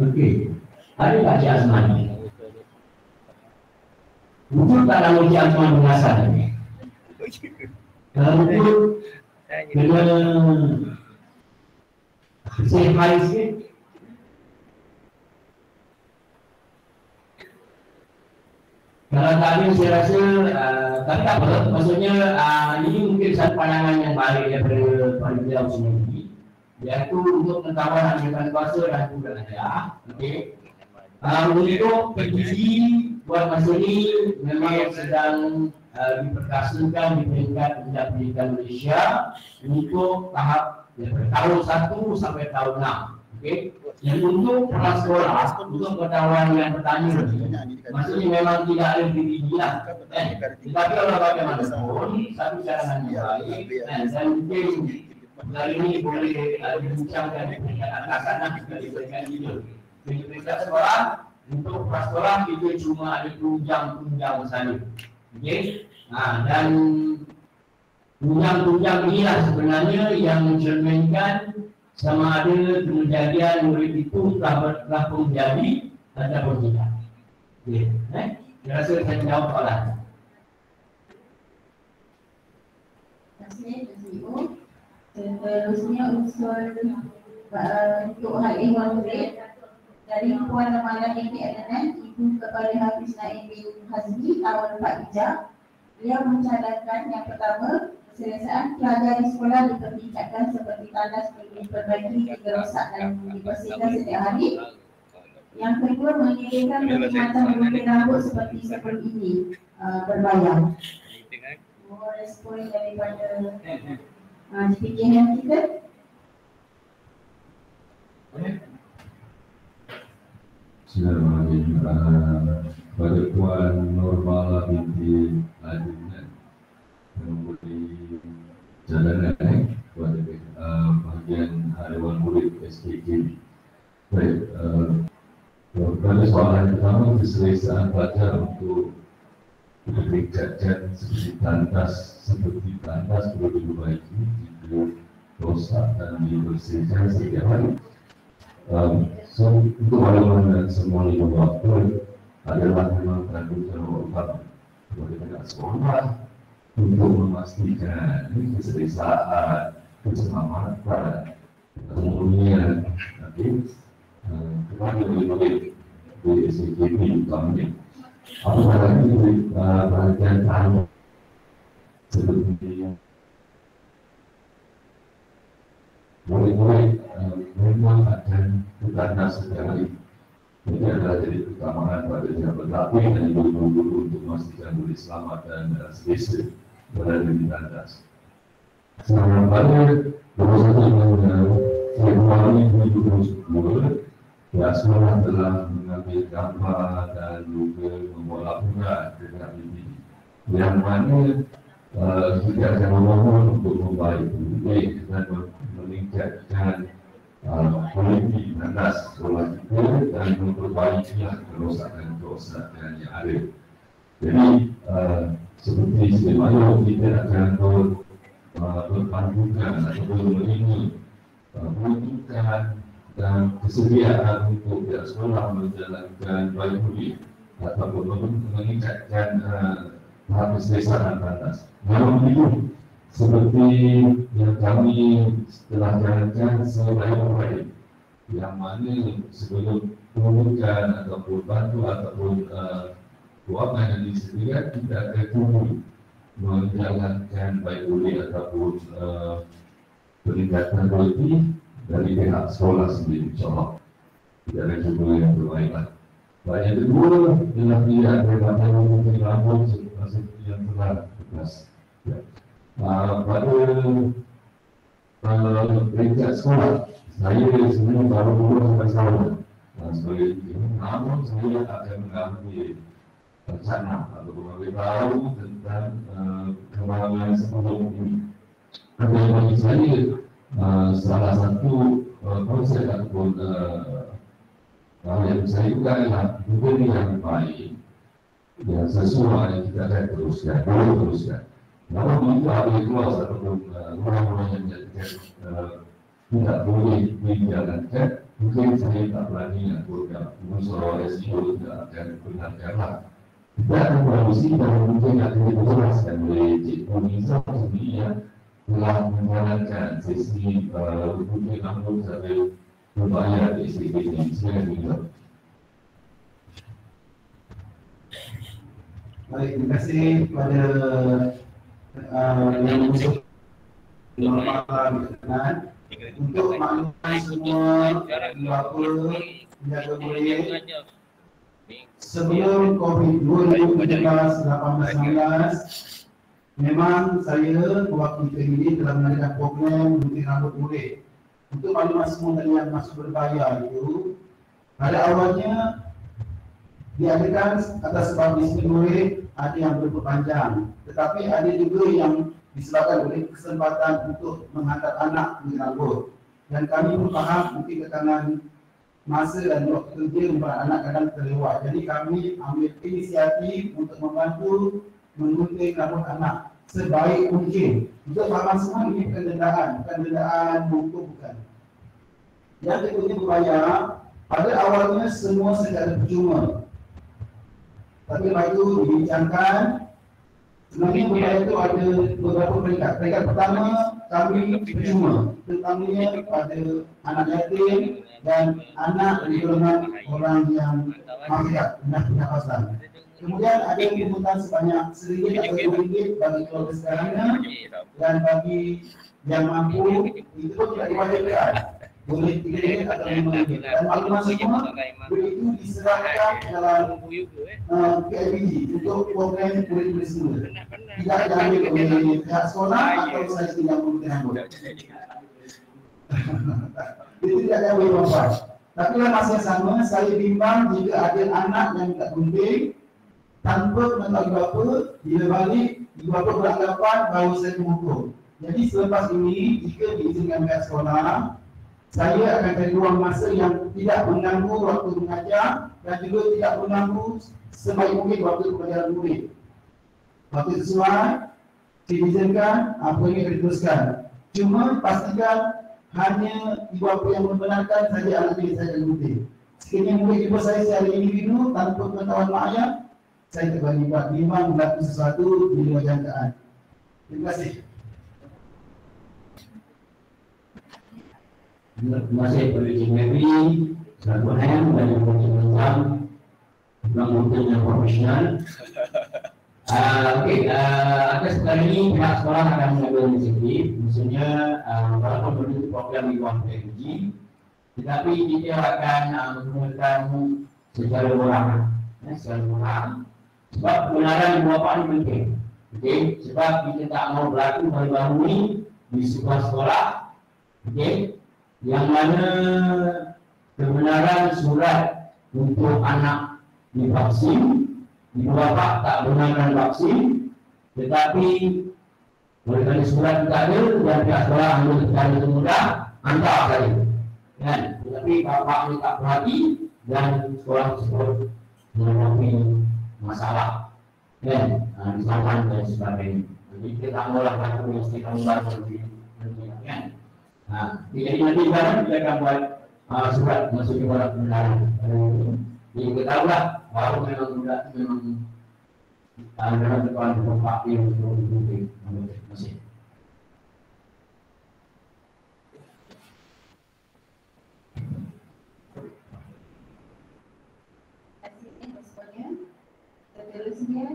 Okey, ada Pak Cik Azman. Wujud tak nama Cik Azman bin Hasan ni? Kalau wujud, kena say hi sikit. Kalau tadi saya rasa, tapi tak apa, maksudnya ini mungkin satu pandangan yang baik daripada beliau sendiri, iaitu untuk pengetahuan hadirkan kuasa dan juga ada. Okey. Untuk PGD buat masa ini memang sedang diperkasakan di peringkat pendidikan Malaysia untuk tahap daripada tahun 1 sampai tahun 6. Okey. Yang untuk prasekolah, untuk pengetahuan yang bertanya, maksudnya memang tidak ada PGD lah. Tetapi kalau bagaimanapun, satu cadangan yang baik dan mungkin hari ini boleh dibincangkan di peringkat atas juga di peringkat ini. Di peringkat sekolah, untuk prasekolah kita cuma ada tunjang-tunjang saja. Okey. Dan tunjang-tunjang inilah sebenarnya yang mencerminkan sama ada kejadian murid itu telah pun menjadi ataupun tidak. Okey. Saya rasa saya jawab soalan. Terima kasih CEO. Seterusnya usul untuk hal ehwal murid dari Puan Ramala binti Adnan, ibu kepada Hafiz Naim bin Hazmi, tahun 4 Hijrah. Beliau mencadangkan yang pertama, keselesaan pelajar di sekolah dipertingkatkan seperti tandas diperbaiki, digerosak dan dibersihkan setiap hari. Yang kedua, menyediakan perkhidmatan gunting rambut seperti ini, berbayar. Mohon respon daripada JPKM kita. Bismillahirrahmanirrahim. Kepada Puan Ramala binti Adnan yang memberi jalanan kepada bahagian harian murid SKK. Baik, pada soalan pertama, keselesaan pelajar untuk ditingkatkan seperti tandas perlu diperbaiki, jika rosak dan dibersihkan setiap hari. Untuk mana semua itu waktu adalah memang tanggung jawab utama kepada pihak sekolah untuk memastikan keselesaan, keselamatan, kemudian kepada murid di SKP utamanya. Apalagi bagian tamu seperti murid-murid memang akan bertanya secara ini adalah jadi keutamaan pada pihak berlatih dan guru-guru untuk memastikan murid selamat dan selesa berada di tandas. Selamat pada 21 Februari 2010, pihak sekolah telah mengambil gambar dan juga membuat laporan dekat ini, yang mana kita akan memohon untuk membaiki dan meningkatkan kualiti tandas sekolah kita dan memperbaiki kerosakan-kerosakan yang ada. Jadi seperti sedia maklum, kita akan berpandukan ataupun menunjukkan dan kesediaan untuk pihak sekolah menjalankan baik murid ataupun meningkatkan tahap keselesaan tandas. Namun begitu, seperti yang kami telah jalankan sebaik-baik, yang mana sebelum penunjukan ataupun bantu ataupun kewangan yang disediakan, kita akan tunggu menjalankan baik murid ataupun peningkatan kualiti dari pihak sekolah sendiri, insyaAllah. Tidak ada jumlah yang berbaiklah. Dan yang kedua, ialah tidak ada bantuan mungkin rambut seperti yang telah tugas. Pada peringkat sekolah, saya sebenarnya baru dulu sampai sekarang. Sebagai itu, namun saya akan mengambil rencana atau mengambil tahu tentang kembangan sebelum ini. Ada bagi saya salah satu konsep ataupun hal yang saya juga adalah hubungan yang baik, yang sesuai kita akan teruskan. Namun itu ada keluar ataupun orang-orang yang menjadikan tidak boleh dijalankan, mungkin saya tak berani atau unsur resiko tidak akan benarkanlah. Kita akan berusaha dan mungkin akan dijelaskan oleh Cikgu Nizam sendiri yang telah menjalankan sesi hubungan rambut sampai berbayar di SKP ini. Silakan Nizam. Baik, terima kasih kepada yang mengusung berkenan untuk makluman semua bapa penjaga murid sebelum COVID 2017-18-19 memang saya mewakili PMD telah mengadakan program gunting rambut murid. Untuk makluman semua tadi yang masuk berbayar itu pada awalnya diadakan atas sebab disiplin murid, ada yang berpanjang, tetapi ada juga yang disebabkan oleh kesempatan untuk menghantar anak gunting rambut. Dan kami pun faham mungkin tekanan masa dan waktu kerja membuat anak kadang terlewat. Jadi kami ambil inisiatif untuk membantu menggunting rambut anak sebaik mungkin. Untuk faham semua ini bukan dendaan buku bukan. Yang berikutnya berbayar, pada awalnya semua secara percuma. Tapi lepas itu dibincangkan, sebenarnya budaya itu ada beberapa peringkat. Peringkat pertama, kami percuma, terutamanya pada anak yatim dan anak dari golongan orang yang mafiat, pendapatan. Kemudian ada pungutan sebanyak RM1 atau RM2 bagi keluarga sekarangnya, dan bagi yang mampu itu pun tidak diwajibkan. Boleh RM3 atau RM5. Dan maklumat semua begitu diserahkan dalam PIBG untuk program murid-murid semua. Tidak diambil oleh pihak sekolah atau saya tidak menggunakan rambut. Itu tidak ada apa-apa. Tapi dalam masa yang sama, saya bimbang jika ada anak yang tak gunting tanpa mengetahui bapa, bila balik, ibu bapa beranggapan bahawa saya menghukum. Jadi selepas ini, jika diizinkan pihak sekolah, saya akan cari ruang masa yang tidak mengganggu waktu mengajar dan juga tidak mengganggu sebaik mungkin waktu pelajaran murid. Waktu sesuai, diizinkan, apa yang diteruskan. Cuma pastikan hanya ibu bapa yang membenarkan saja anak ini saya ikuti. Sekiranya murid ibu saya secara individu tanpa pengetahuan mak ayah, saya terbagi buat bimbang melakukan sesuatu di luar jangkaan. Terima kasih. Terima kasih kepada Cik Mary, selaku M dan Ibu Cik Nizam, mungkin yang profesional. Okey, atas kali ini pihak sekolah akan mengambil inisiatif. Maksudnya, walaupun berbentuk program di bawah PMG, tetapi kita akan menggunakan secara murah. Secara murah. Sebab kebenaran ibu bapa ini penting. Okey, sebab kita tak mahu berlaku baru-baru ini di sebuah sekolah. Okey, yang mana kebenaran surat untuk anak divaksin, ibu bapa tak benarkan vaksin, tetapi oleh kerana surat tidak ada dan pihak sekolah ambil secara mudah hantar saja. Kan? Tetapi bapa ini tak perhati dan sekolah tersebut mengalami masalah. Kan? Disamakan dan sebagainya. Jadi kita tak maulah berlaku mesti kamu baru kan? Jadi nanti sekarang kita akan buat surat masuk kepada kebenaran. Jadi kita tahulah bahawa memang budak memang dalam depan tempat yang betul-betul masih. Seterusnya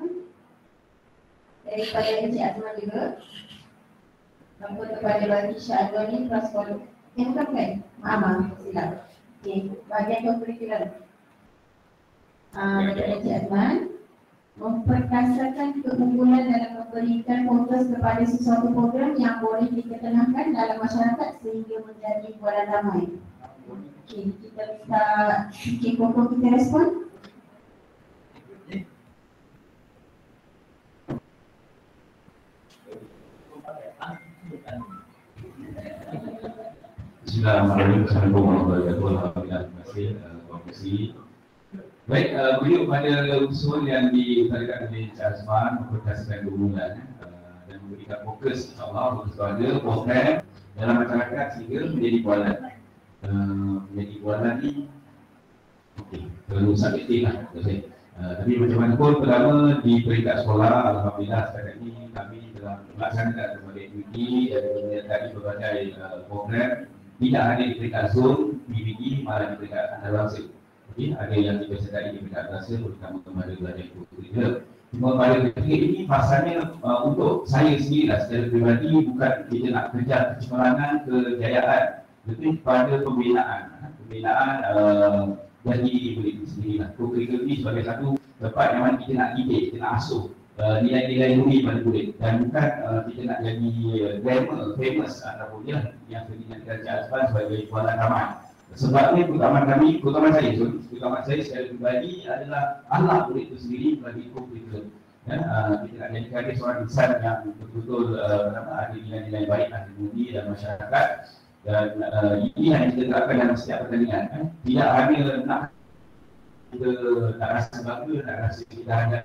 daripada Encik Azman juga, namun kepada bagi Syahadwani Prasekolah yang bukan Mama silap. Okey, bahagian curriculum. Daripada Encik Azman, memperkasakan keunggulan dalam memberikan fokus kepada sesuatu program yang boleh diketenangkan dalam masyarakat sehingga menjadi bualan ramai. Okey, kita minta fikir pokok kita respon. Bismillahirrahmanirrahim. Assalamualaikum warahmatullahi wabarakatuh. Terima kasih Tuan Presidi. Baik, beliau pada usul yang diutarakan oleh Encik Azman memperkasakan keunggulan dan memberikan fokus insyaAllah fokus kepada program dalam masyarakat sehingga menjadi bualan. Menjadi bualan ni okey, perlu subjektif lah. Tapi macam mana pun pertama di peringkat sekolah, alhamdulillah setakat ini kami telah melaksanakan berbagai aktiviti dan menyertai berbagai program tidak hanya di peringkat zon, PBG, malah di peringkat antarabangsa. Okay, ada yang kita sertai di peringkat antarabangsa terutama kepada belajar kultur. Cuma pada ketika ini pasalnya untuk saya sendiri lah secara pribadi bukan kita nak kejar kecemerlangan, kejayaan, lebih pada pembinaan dan diri boleh sendiri lah. Curriculum ini sebagai satu tempat yang mana kita nak didik, kita nak asuh nilai-nilai nuri pada murid dan bukan kita nak jadi grammar, famous ataupun yang seperti yang Azman sebagai bualan ramai. Sebabnya keutamaan saya secara pribadi adalah ahlak murid itu sendiri bagi curriculum. Kita nak jadikan dia seorang insan yang betul-betul ada nilai-nilai baik, ada nuri dalam masyarakat. Dan ini yang kita terapkan dalam setiap pertandingan. Tidak hanya nak kita nak rasa bangga, nak rasa kita ada.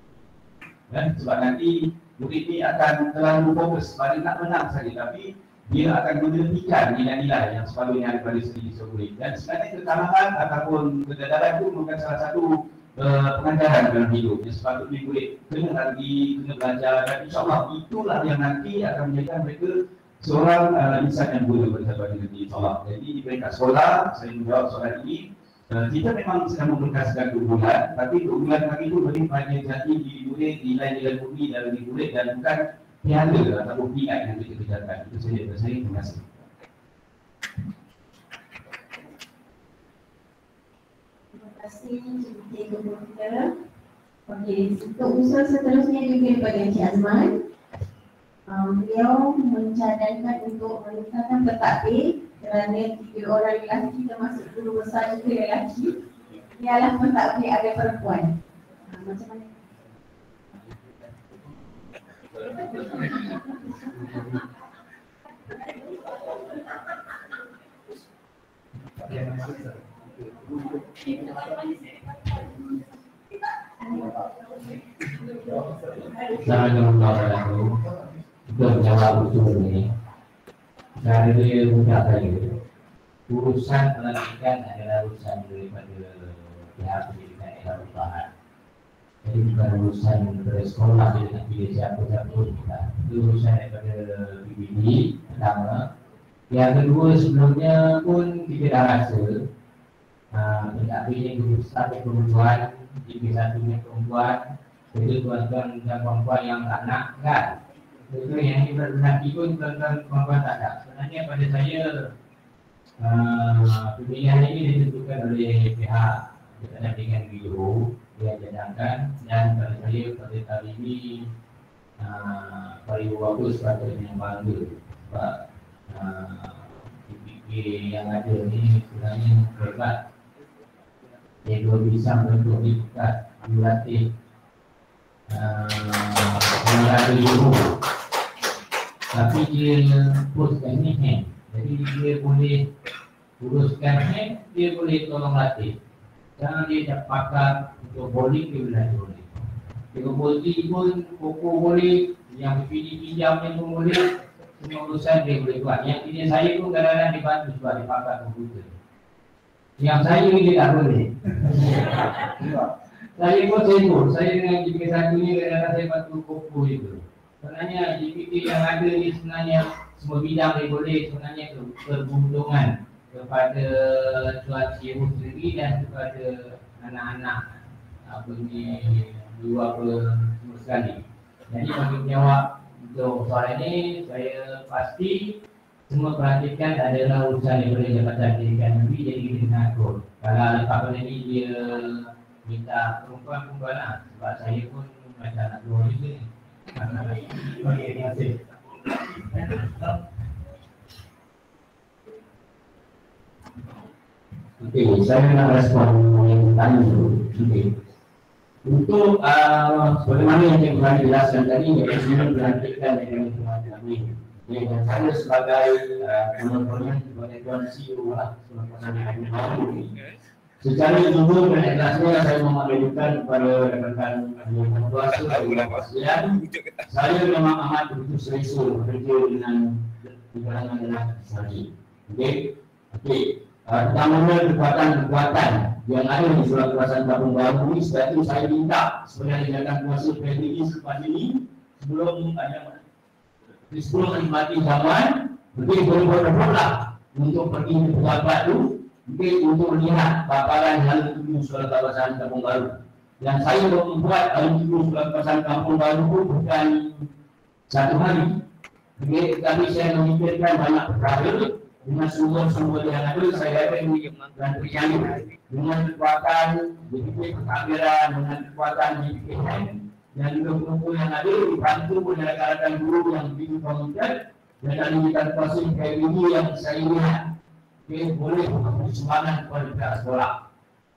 Sebab nanti murid ni akan terlalu fokus pada nak menang saja, tapi dia akan menghentikan nilai-nilai yang sepatutnya ada pada sendiri murid. Dan sebenarnya kekalahan ataupun kegagalan itu merupakan salah satu pengajaran dalam hidup. Yang sepatutnya murid kena lagi, kena belajar dan insyaAllah itulah yang nanti akan menjadikan mereka seorang insan yang boleh bersama dengan diri Allah. Jadi di peringkat sekolah, saya menjawab soalan ini, kita memang sedang memperkasakan keunggulan, tapi keunggulan kami itu lebih pada jati diri murid, nilai-nilai murni dalam diri murid dan bukan piala ataupun piat yang kita kejarkan. Itu saja dari saya. Terima kasih. Terima kasih Cikgu Muda. Okey, untuk usul seterusnya juga daripada Encik Azman. Beliau mencadangkan untuk meningkatkan pentadbir kerana 3 orang lelaki termasuk guru besar juga lelaki ialah pentadbir ada perempuan. Macam mana? Kita menjawab betul ni. Cara dia mudah saja. urusan pelantikan adalah urusan daripada pihak pendidikan Darussalam. Jadi bukan urusan dari sekolah dia nak pilih siapa-siapa kita. Itu urusan daripada PBB pertama. Yang kedua, sebelumnya pun kita dah rasa PKP ni guru besar perempuan, IP1 ni perempuan, jadi tuan-tuan dan perempuan yang tak nak kan. Itu yang ini berlaki pun tuan-tuan perempuan tak ada. Sebenarnya pada saya pemilihan ini ditentukan oleh pihak dengan guru yang cadangkan, dan pada saya pada kali ini paling bagus pada yang bangga sebab PPK yang ada ni sebenarnya hebat. Dia bisa bentuk dikat, dilatih melalui guru. Tapi dia uruskan ni hand. Jadi dia boleh uruskan hand, dia boleh tolong latih. Jangan dia dah pakar untuk bowling, dia boleh boleh. Dia boleh pun, koko boleh, yang pinjam ni pun boleh. Semua urusan dia boleh buat. Yang ini saya pun kadang-kadang dibantu sebab dia pakar komputer. Yang saya ni dia tak boleh. Saya pun sibuk. Saya dengan JPK1 ni kadang-kadang saya bantu koko itu. Sebenarnya JPK yang ada ni sebenarnya semua bidang dia boleh. Sebenarnya keberuntungan kepada tuan cikgu sendiri dan kepada anak-anak apa ni dua semua sekali. Jadi bagi menjawab untuk soalan ini, saya pasti semua perhatikan adalah urusan daripada Jabatan Pendidikan Negeri, jadi kita kena atur. Kalau lepas pada ni dia minta perempuan-perempuan lah, sebab saya pun macam nak keluar juga ni. Okey, terima kasih. Okey, saya nak respon yang tanya dulu. Okey. Untuk sebagaimana yang saya telah jelaskan tadi, iaitu sebelum dilantikkan dengan Tuan kami. Dan saya sebagai penonton, sebagai Tuan CEO lah, secara jujur dan ikhlasnya saya memaklumkan kepada rekan-rekan yang kuasa dan saya memang amat begitu selesa bekerja dengan di kalangan lelaki saya. Okey. Pertamanya kekuatan-kekuatan yang ada di Surat Kuasa Kampung Baru ini, sebab itu saya minta sebenarnya dengan kuasa PDI selepas ini sebelum menikmati zaman, mungkin boleh-boleh untuk pergi ke pejabat itu, mungkin untuk melihat paparan hal itu Surat Kuasa Kampung Baru. Dan saya membuat hal itu Surat Kuasa Kampung Baru itu bukan satu hari. Tapi saya memikirkan banyak perkara dengan sumber-sumber yang ada. Saya akan dan percaya dengan kekuatan DPP Pentadbiran, dengan kekuatan DPP dan juga guru yang ada dibantu oleh rakan-rakan guru yang begitu komited dan aliran kuasa PBB yang saya lihat boleh bersumbangan kepada pihak sekolah.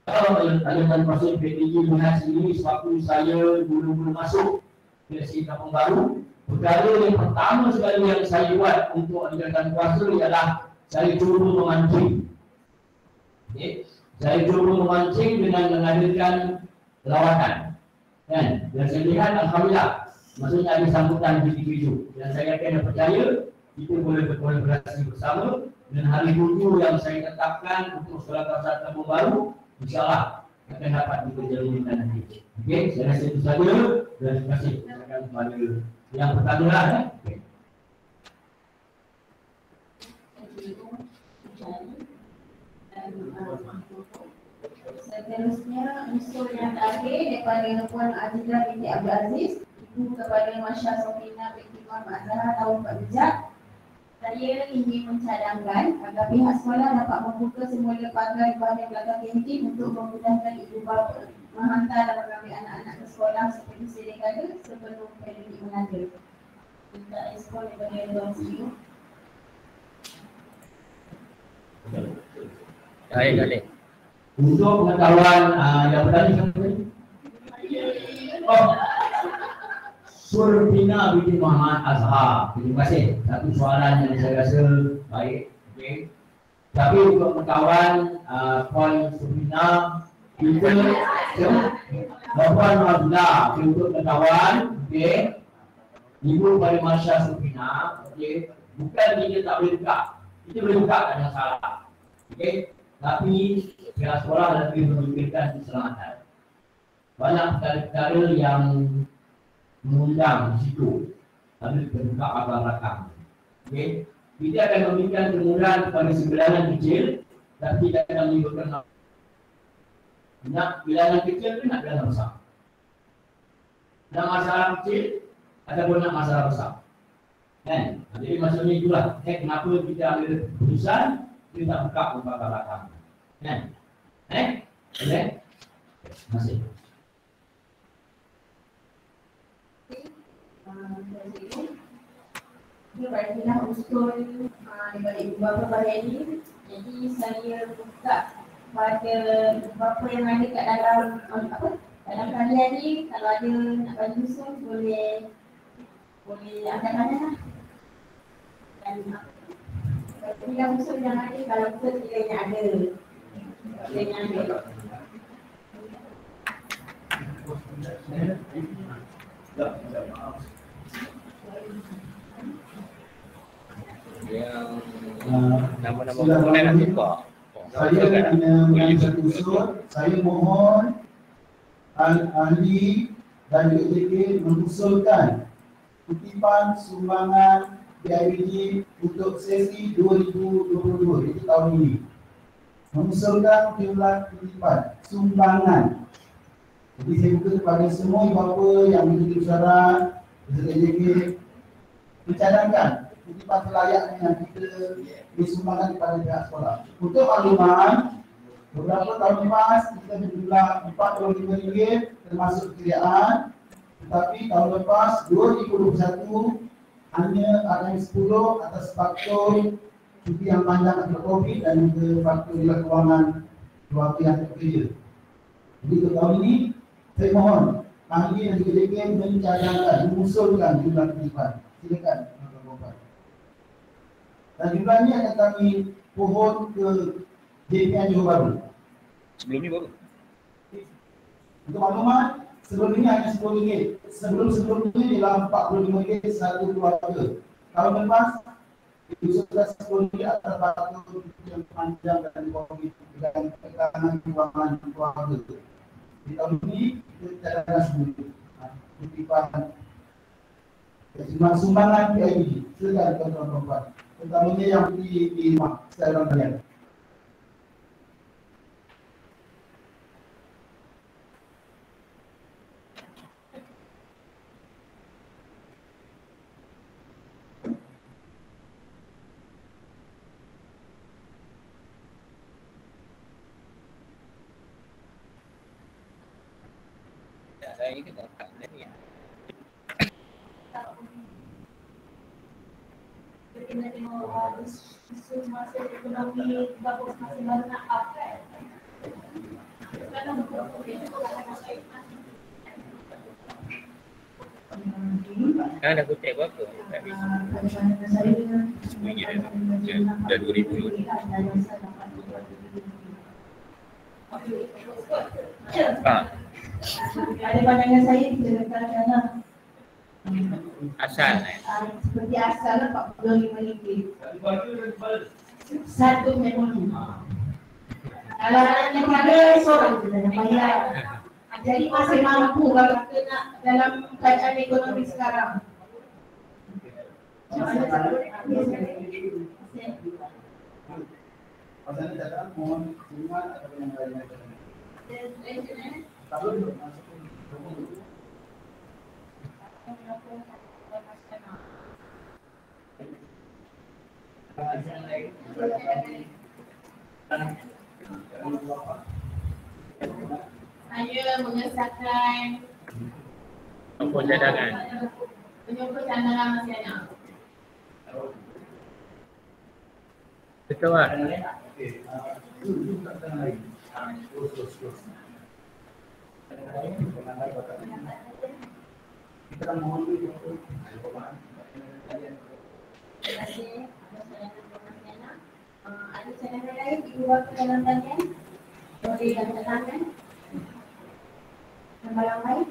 Kalau aliran kuasa PBB lihat sendiri sewaktu saya dulu masuk ke Kampung Baru, perkara yang pertama sekali yang saya buat untuk aliran kuasa ialah saya cuba memancing. Saya cuba memancing dengan mengadakan lawatan. Dan saya lihat alhamdulillah, maksudnya ada sambutan di TV dan saya akan percaya kita boleh berkolaborasi bersama dan hari 7 yang saya tetapkan untuk Surat Kuasa Kampung Baru, insyaAllah akan dapat diperjalankan nanti. Okey, saya rasa itu saja dan terima kasih kepada yang pertama lah. Seterusnya usul yang terakhir daripada Puan Azizah binti Abdul Aziz, Ibu kepada Masya Sofina binti Muhammad Zahra tahun Pak Bijak. Saya ingin mencadangkan agar pihak sekolah dapat membuka semula pagar bahagian belakang kantin untuk memudahkan ibu bapa menghantar dan mengambil anak-anak ke sekolah seperti sedia kala sebelum pandemik melanda. Minta respon daripada Tuan CEO. Baik. Untuk pengetahuan yang bertanya siapa tadi? Surfina binti Muhammad Azhar. Terima kasih. Satu soalan yang saya rasa baik. Okay. Tapi untuk pengetahuan Puan Surfina, kita Puan Mazda untuk pengetahuan, okay. Ibu pada Masya Surfina, okay. Bukan kita tak boleh buka. Kita boleh buka, tak ada masalah. Okey, tapi pihak sekolah lebih memikirkan keselamatan. Banyak perkara-perkara yang mengundang di situ, lalu terbuka abang belakang. Okey, kita akan memberikan kemudahan kepada sebilangan kecil, tapi kita akan menimbulkan nak bilangan kecil tu nak bilangan besar. Nak masalah kecil ataupun nak masalah besar. Kan? Jadi maksudnya itulah kenapa kita ambil keputusan kita tak buka lembaga belakang. Kan? Boleh? Terima kasih. Ini barulah usul daripada ibu bapa pada ini. Jadi saya buka pada bapa yang ada kat dalam dalam kalian ni, kalau ada nak bagi usul boleh angkat tangan lah. Dan bila usul yang ada, kalau usul kiranya ada. Kiranya ada. Yang nama-nama komponen nak buka. Saya hanya mengajukan usul, saya mohon ahli dan JK mengusulkan kutipan sumbangan PIBG untuk sesi 2022, itu tahun ini. Mengusulkan jumlah kutipan sumbangan. Jadi saya buka kepada semua bapa yang mengikuti syarat beserta JK mencadangkan kutipan selayaknya yang kita disumbangkan kepada pihak sekolah. Untuk makluman, beberapa tahun lepas kita berjumlah RM45 termasuk kekayaan, tetapi tahun lepas 2021 hanya ada 10 atas faktor cuti yang panjang akibat COVID dan juga faktor di kewangan keluarga yang bekerja. Jadi untuk tahun ini saya mohon ahli dan juga JK mencadangkan, mengusulkan jumlah kutipan. Silakan. Dan jumlahnya akan kami pohon ke JPN Johor Bahru. Sebelum ni berapa? Untuk maklumat, sebelum ini hanya RM10. Sebelum-sebelumnya ialah RM45 satu keluarga. Tahun lepas, diusulkan RM10 atas faktor yang panjang dan COVID dan tekanan kewangan keluarga. Di tahun ini, kita cadangkan RM10. Kutipan sumbangan PIBG. Silakan tuan-tuan perempuan. Terutamanya yang di rumah, sekarang kalian. Saya ini kena kat ni. Kena tengok isu masa ekonomi bagus masih banyak apa. Ada kutip berapa? Tak bisa. Dah 2000. Ada pandangan saya dikatakan Asal seperti asal RM45. Satu memori. Kalau anak negara seorang je dah bayar. Jadi masih mampu kalau kita nak dalam keadaan ekonomi sekarang. Pasal ni datang mohon sumbangan atau yang lain-lain. Tak boleh masuk. Saya mengesahkan apa cadangan? penyokong cadangan masih ada. Betul tak? Kita mohon dulu. Terima kasih. Ada cadangan lain ibu bapa dalam talian? Boleh angkat tangan. Nombor yang lain?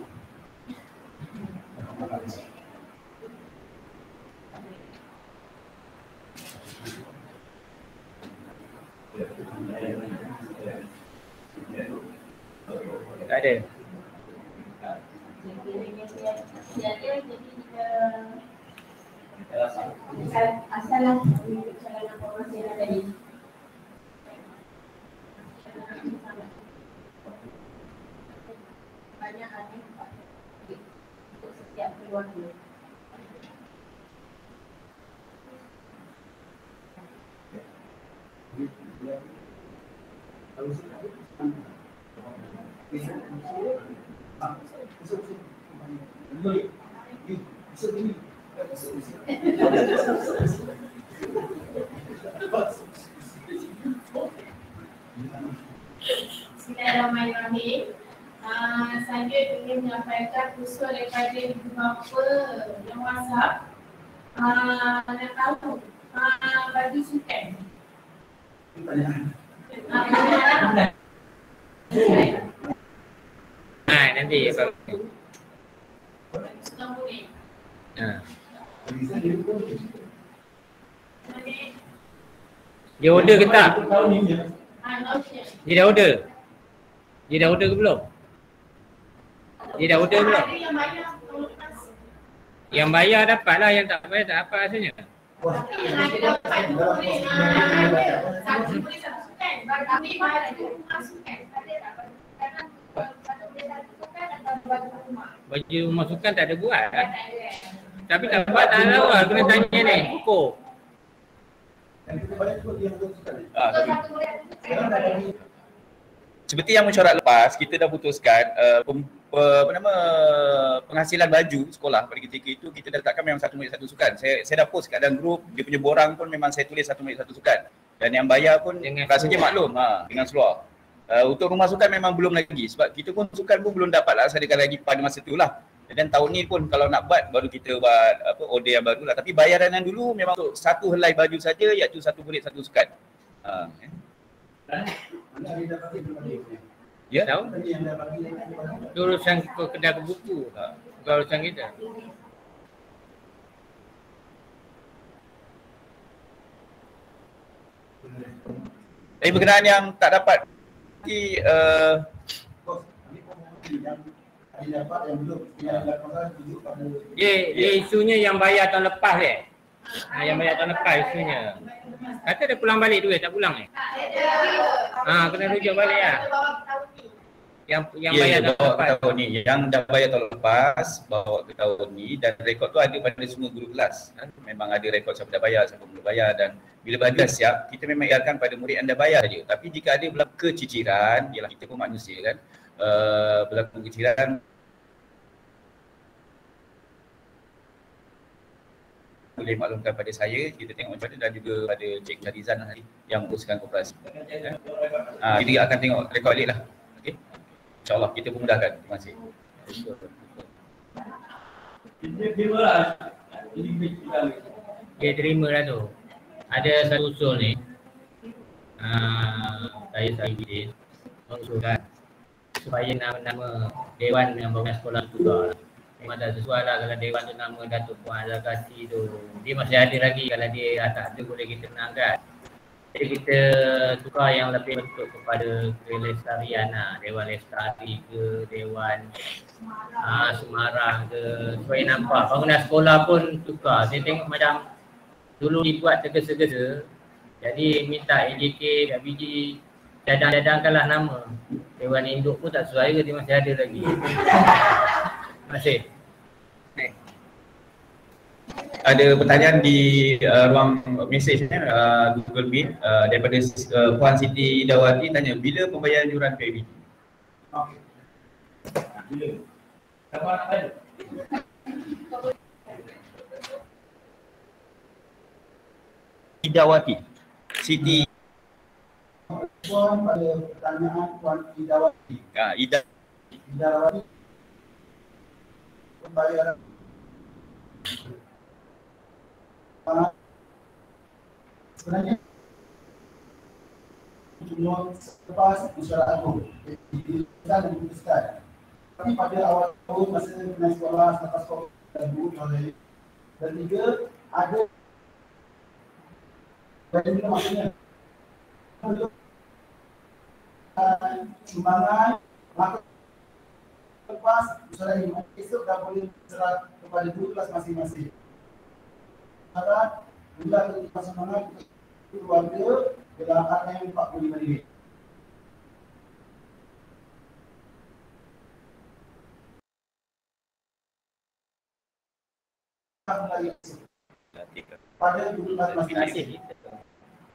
sekiranya tiada jadi kita asalah perjalanan promosi yang tadi. Banyak ada untuk setiap keluarga. Bismillahirrahmanirrahim. Saya ingin menyampaikan usul daripada ibu bapa yang WhatsApp. Nak tahu baju sukan. Nanti apa? Dia order ke tak? Dia dah order? Dia dah order ke belum? Dia dah order belum? Yang bayar dapat lah, yang tak bayar tak apa rasanya. Baju rumah sukan tak ada buat. Tapi tak buat tak tahu lah, kena tanya ni, Koko. Seperti yang mesyuarat lepas, kita dah putuskan penghasilan baju sekolah pada ketika itu kita dah letakkan memang 1 minit 1 sukan. Saya dah post kat dalam grup, dia punya borang pun memang saya tulis 1 minit 1 sukan. Dan yang bayar pun rasanya maklum dengan seluar. Untuk rumah sukan memang belum lagi sebab kita pun sukan pun belum dapat laksanakan lagi pada masa itulah. Dan tahun ni pun kalau nak buat baru kita buat order yang baru lah. Tapi bayaran yang dulu memang untuk satu helai baju saja iaitu 1 minit 1 sukan. Ya tahu. Itu urusan kedai buku. Bukan urusan kita. Tapi berkenaan yang tak dapat dia isunya yang bayar tahun lepas yang bayar tahun lepas isunya. Kata dia pulang balik duit, tak pulang kena rujuk balik lah. Yang bayar tahun ni, yang dah bayar tahun lepas bawa ke tahun ni, dan rekod tu ada pada semua guru kelas. Memang ada rekod siapa dah bayar, siapa belum bayar, dan bila anda siap, kita memang iarkan pada murid anda bayar saja. Tapi jika ada berlaku keciciran, ialah kita pun manusia kan, berlaku keciciran boleh maklumkan pada saya, kita tengok macam mana, dan juga pada Cik Charizan yang uruskan koperasi. Kita akan tengok rekod balik lah. Okay? InsyaAllah kita pun mudahkan. Terima kasih. Dia terima lah tu. Ada satu usul ni. Saya Bidin mengusulkan supaya nama Dewan yang bangun sekolah tu tukar. Memang tak sesuai lah kalau Dewan tu nama Datuk Puan Azhar Kasih tu. Dia masih ada lagi, kalau dia tak ada boleh kita menangkat. Jadi kita tukar yang lebih bentuk kepada kelestarian lah. Dewan Lestari ke, Dewan Semarang ke, supaya nampak. Bangunan sekolah pun tukar. Saya tengok macam dulu dibuat tergesa-gesa. Jadi minta AJK, KBG cadang-cadangkanlah nama. Dewan Induk pun tak sesuai ke, dia masih ada lagi. Terima kasih. Ada pertanyaan di ruang mesej Google Meet daripada Puan Siti Dawati tanya, bila pembayaran yuran PABG? Bila? Siapa nak tanya? Idawati. Siti Puan pada pertanyaan Puan Idawati. Idawati. Pembayaran sebenarnya cuma selepas mesyuarat agung diputuskan. Tapi pada awal tahun masa kena sekolah selepas sekolah dan juga ada dan juga maksudnya sumbangan maka lepas musyawarah ini esok dah boleh serah kepada guru kelas masing-masing. Maka bila kita semangat keluarga dalam RM 45. Pada guru kelas masing-masing.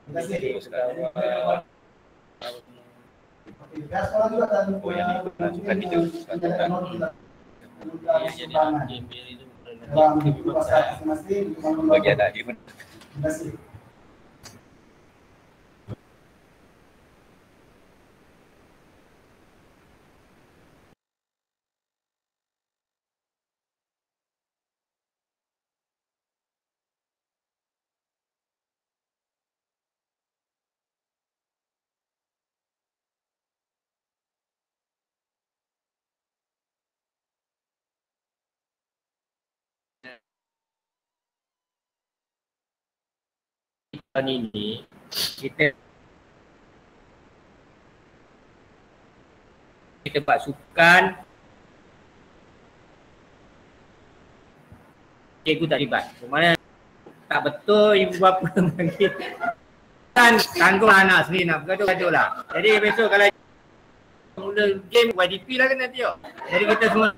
Terima kasih. Ya, sekarang juga dan Masukkan itu. Bagi ada argument. Terima kasih. Tahun ini kita buat sukan, cikgu tak libat. Mana tak betul ibu bapa bagi kan tanggung anak sendiri nak bergaduh lah. Jadi besok kalau mula game YDP lah kan nanti yo. Jadi kita semua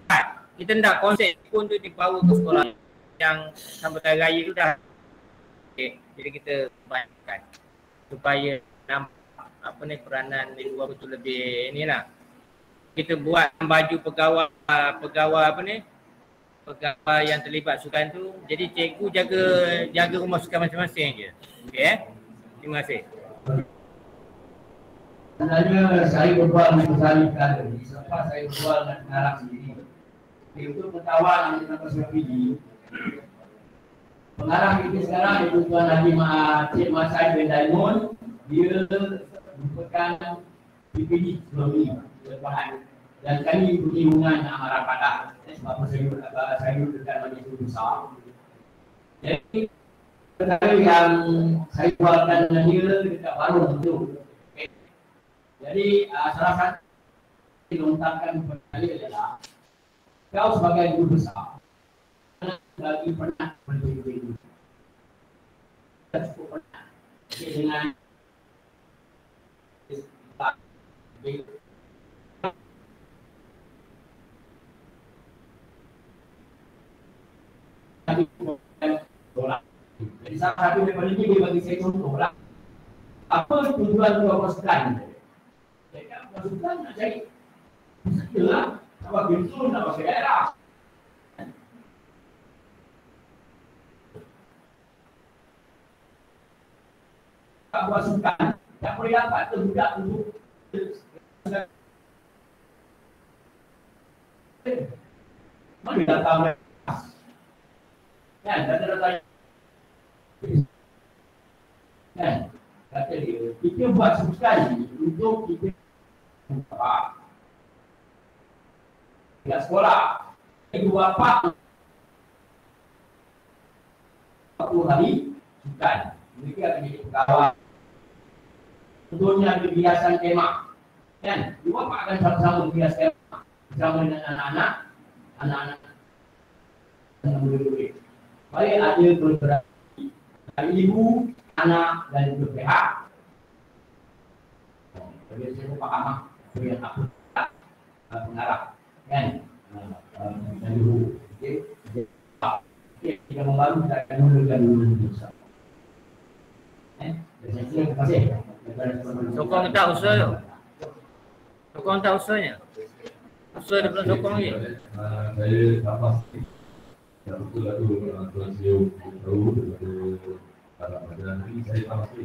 kita nak konsep pun tu dibawa ke sekolah yang sambutan raya tu dah. Okay. Jadi kita bayangkan supaya nampak apa ni peranan ibu bapa tu lebih inilah. Kita buat baju pegawai apa ni? Pegawai yang terlibat sukan tu. Jadi cikgu jaga rumah sukan masing-masing je. Okey Terima kasih. Sebenarnya saya berbual dengan Musali tadi. Sebab saya berbual dengan pengarah sendiri. Untuk pengawal yang kita pasal PG. Pengarah kita sekarang iaitu Tuan Haji Cik Masai bin Diamond. Dia merupakan PPD sebelum ini. Dan kami punya hubungan amat rapat lah. Sebab saya dekat majlis besar. Jadi perkara yang saya buatkan dengan dia dekat warung tu. Jadi salah satu dilontarkan kepada dia adalah kau sebagai guru besar lagi pernah mendidik cukup pernah dengan jadi salah satu daripada ini dia bagi saya contoh lah. Apa tujuan kau pasukan? Jadi pasukan nak cari bisa lah. Nak bagi betul, nak bagi daerah. Tak pasukan, tak boleh dapat terbudak untuk mana datang kan, data-data kan, kata dia, kita buat sekali untuk kita dekat sekolah. Ibu bapa 40 hari sukan. Mereka akan jadi pegawai. Contohnya kebiasaan kemah. Kan? Ibu bapa akan sama-sama berhias kemah bersama dengan anak-anak dan murid-murid. Baik ada berinteraksi dari ibu, anak dan juga pihak. Jadi saya paham apa yang aku pengarah. Kan? Dan dulu. Okey, kita membaru kita akan mulakan dulu besar. Terima kasih. Sokong tak usaha tu? Sokong tak usahanya? Usaha dia belum sokong lagi? Saya tak pasti. Yang betul lah tu Tuan CEO tahu daripada para pelajaran ini. Saya tak pasti.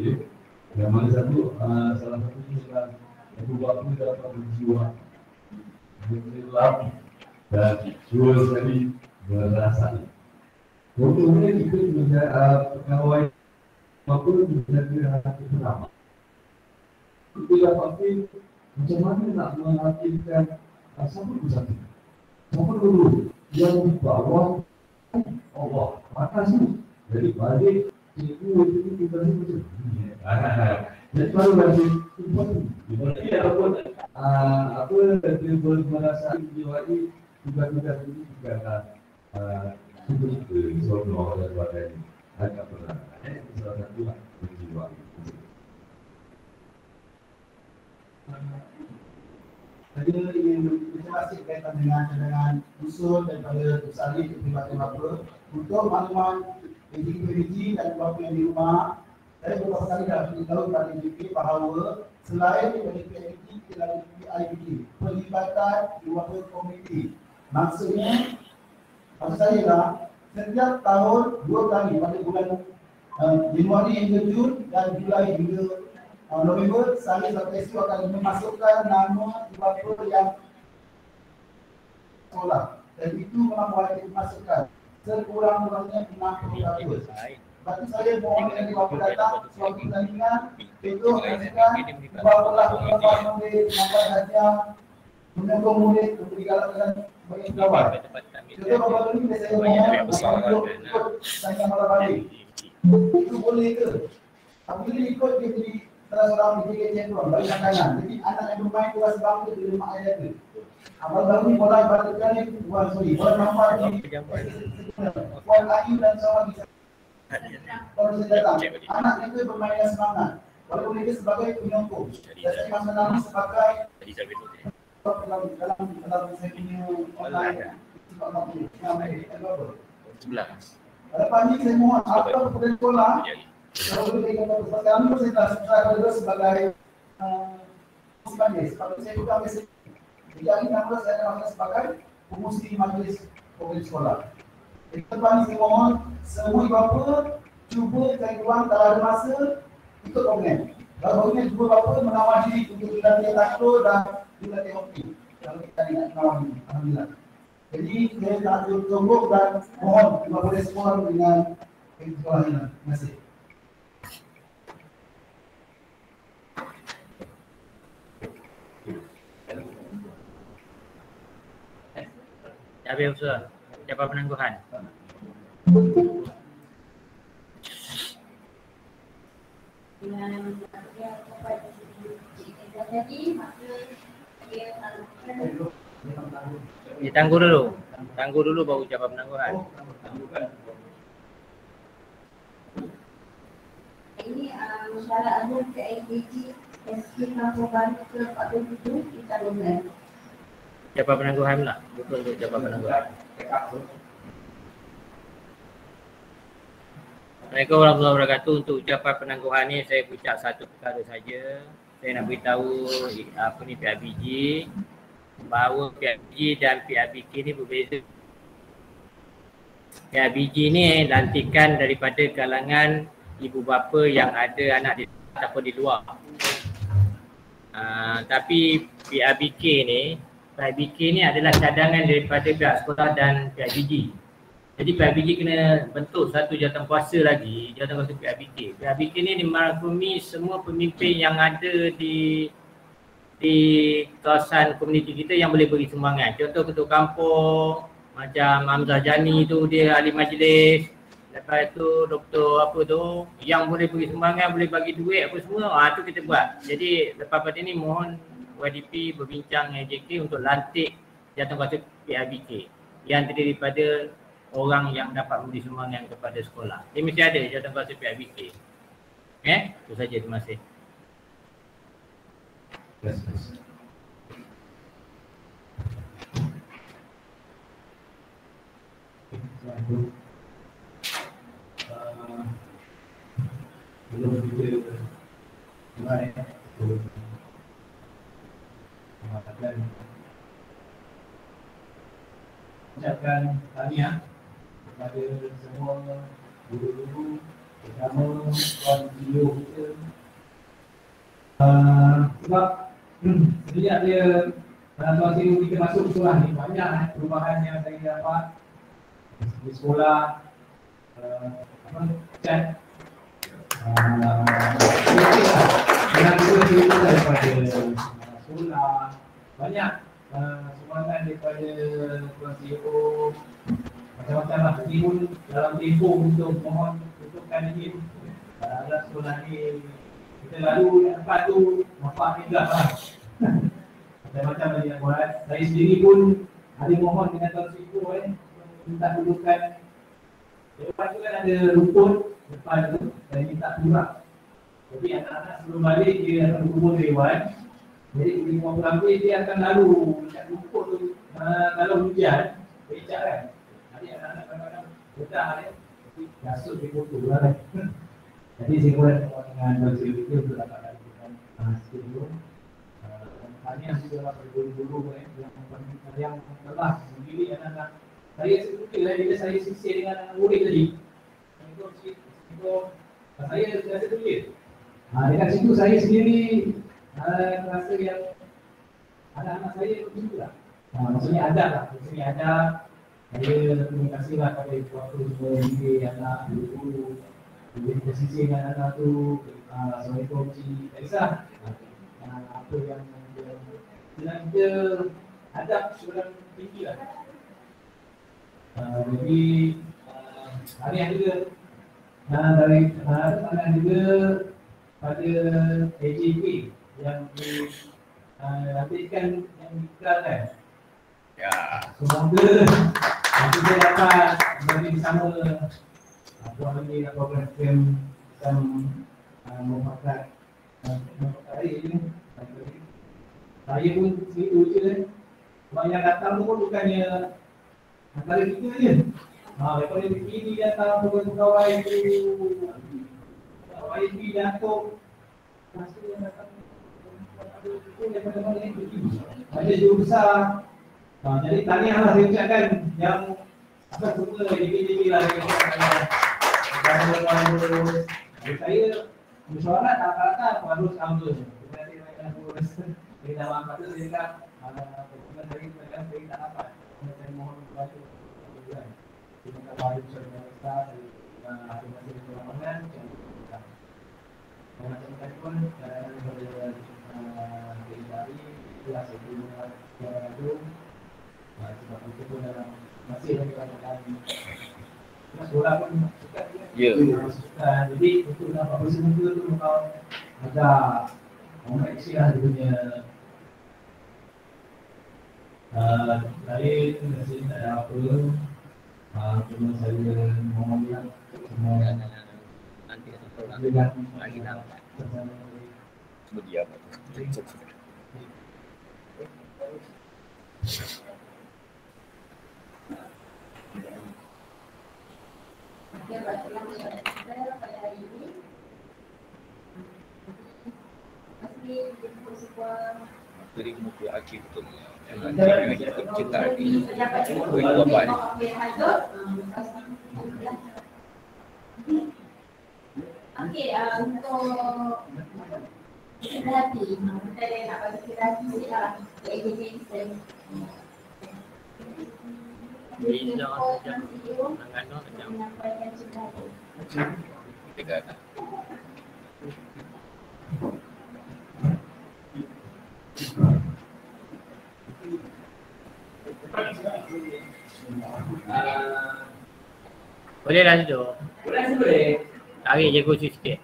Yang mana salah satunya adalah ibu bapa dapat berjiwa gelap dan jiwa sekali berasa. Contohnya kita juga pegawai maupun menjaga hati pertama. Kita dapat macam mana nak mengaktifkan siapa bersatu, siapa dulu yang di bawah Allah atas ni. Jadi balik cikgu itu kita ni macam Jadi baru lagi iya apa dia merasa jiwai juga ini juga solo dan sebagainya agak pernah salah satu jiwa. Jadi ini masih kaitan dengan usul daripada Usali tiba-tiba untuk makluman biji dan bapa yang di rumah. Saya beberapa kali dah beritahu kepada IBK bahawa selain daripada IBK dan IBK, pelibatan dua komiti. Maksud saya lah, setiap tahun 2 kali pada bulan Januari hingga Jun dan Julai hingga November, saya SPSU akan memasukkan nama bapa yang sekolah. Dan itu memang wajib dimasukkan sekurang-kurangnya 60 tahun. Berarti saya mohon dari bapa datang suatu pertandingan itu menunjukkan bahawa bapa murid nampak saja menyokong murid untuk digalakkan bagi kawan. Contoh bapa ini saya mohon ikut saya malam balik. Itu boleh ke? Apabila ikut dia jadi salah seorang di champion bagi kanan. Jadi anak yang bermain kelas bangsa di rumah ayah itu. Abang baru ni bola balikan ni bukan sorry. Bola nampak ni. Bola Ayu dan seorang bisa. Kalau saya datang, anak itu bermain dengan semangat. Walaupun dia sebagai penyokong. Dan saya masuk nama sebagai dalam saya punya online. Sebelah. Lepas ni saya mohon apa kepada sekolah. Kalau boleh sekarang ni saya dah sebagai majlis. Kalau saya juga mesej. Jadi hari nama saya akan masuk sebagai pengurusi majlis pemilik sekolah. Jadi lepas ni saya mohon semua bapa cuba cari ruang kalau ada masa ikut komen. Kalau boleh cuba bapa mengawal diri untuk dilatih takraw dan dilatih hoki. Kalau kita nak mengawal diri. Alhamdulillah. Jadi saya tak tumbuk dan mohon kita boleh sekolah dengan sekolah ini. Terima kasih. Habis usul Jabatan Penangguhan. Tangguh dulu baru Jabatan Penangguhan. Ini syarat ada ke LPG SK Kampung Baru ke 47 kita lumayan. Jabatan Penangguhan lah. Betul untuk Jabatan Penangguhan. Assalamualaikum warahmatullahi wabarakatuh. Untuk ucapan penangguhan ni saya ucap satu perkara saja. Saya nak beritahu PIBG bahawa PIBG dan PIBK ni berbeza. PIBG ni lantikan daripada kalangan ibu bapa yang ada anak di ataupun di luar. Tapi PIBK ni adalah cadangan daripada pihak sekolah dan PIBG. Jadi PIBG kena bentuk satu jawatankuasa lagi, jawatankuasa PIBG. PIBG ni merangkumi semua pemimpin yang ada di kawasan komuniti kita yang boleh beri sumbangan. Contoh ketua kampung, macam Hamzah Jani tu dia ahli majlis. Lepas tu doktor apa tu yang boleh beri sumbangan, boleh bagi duit apa semua, tu kita buat. Jadi lepas pada ni mohon YDP berbincang dengan JK untuk lantik jawatankuasa PIBG yang terdiri daripada orang yang dapat memberi sumbangan kepada sekolah. Dia mesti ada jawatankuasa PIBG. Itu saja, terima kasih. Belum kita mulai ucapkan tahniah kepada semua guru-guru, terutama tuan CEO kita. Sebab sejak dia tuan CEO kita masuk sekolah ni, banyak perubahan yang saya dapat di sekolah. Chat dengan cerita daripada sekolah, banyak sumbangan daripada tuan CEO, macam-macam lah. Timbul dalam tempoh untuk mohon tutupkan izin dalam sekolah ni kita lalu yang tempat tu nampak juga lah. Macam-macam lagi nak buat. Saya sendiri pun ada mohon dengan Tuan Sri minta dudukan. Depan tu kan ada rumput depan tu dan minta turap. Jadi anak-anak sebelum balik dia akan berkumpul dewan. Jadi di rumah perambil dia akan lalu dekat rumput tu. Kalau hujan, becak kan. Jadi anak-anak kadang-kadang bedah kan. Jadi gasut dia kotor lah kan. Jadi saya boleh dengan Tuan Sri kita untuk dapat lakukan sikit dulu. Tanya juga lah pada guru-guru yang telah sendiri anak-anak. Saya sebutkan lah bila saya sisir dengan anak murid tadi. Saya rasa clear. Dekat situ saya sendiri rasa yang anak-anak saya macam tu lah. Maksudnya ada lah. Maksudnya ada. Saya terima kasih lah kepada waktu semua ini anak guru. Bila kita sisir dengan anak tu. Assalamualaikum Cik. Tak kisah. Apa yang sedang kita hadap seorang tinggi lah. Jadi hari yang juga dari tangan juga pada AJP yang dilantikkan yang diikrarkan. Ya. Semoga kita dapat bersama buat lagi program yang mempakat hari ini. Saya pun segitu je. Sebab yang datang tu pun bukannya antara kita je. Daripada ini datang pegawai tu, YB jatuh. Masa yang datang daripada mana yang pergi. Ada juru besar. Jadi tahniahlah saya ucapkan yang apa semua JB lah. Saya mesyuarat rata-rata harus ambil. Saya dah maaf kata saya cakap saya tak dapat. Saya mohon kepada terima kasih kepada Ustaz dan ahli masjid Ramadan. Macam tadi pun daripada dari itulah saya punya itu. Sebab itu pun dalam masih lagi kami sekolah pun suka jadi untuk dapat bersama tu kalau ada koneksi lah dia punya lain masih tak ada apa cuma saya mohon yang semua Nanti lagi nampak Cuma diam. Kita bacalah soalan kita pada hari ini. Masih jemput sebuah Dari muka akhir betul. Yang kita cinta ni. Itu apa ni? Okey, untuk hati, kita nak bagi hati silah education. Bila macam Terengganu macam Menyampaikan cinta. Kita kata. boleh lah tu. boleh. Tarik je kursi sikit.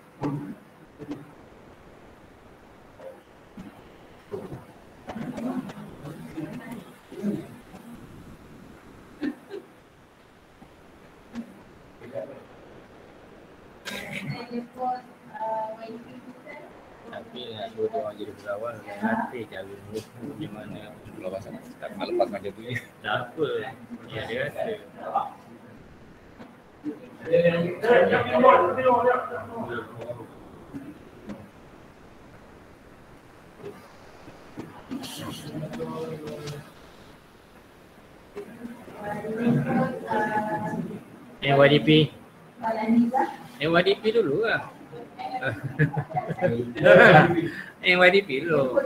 Tapi nak suruh dia orang jadi berawal, nanti cara macam mana. Kalau pasal tak nak lepas macam tu je. Tak apa. Ya, dia rasa. YDP. YDP dulu lah. YDP dulu.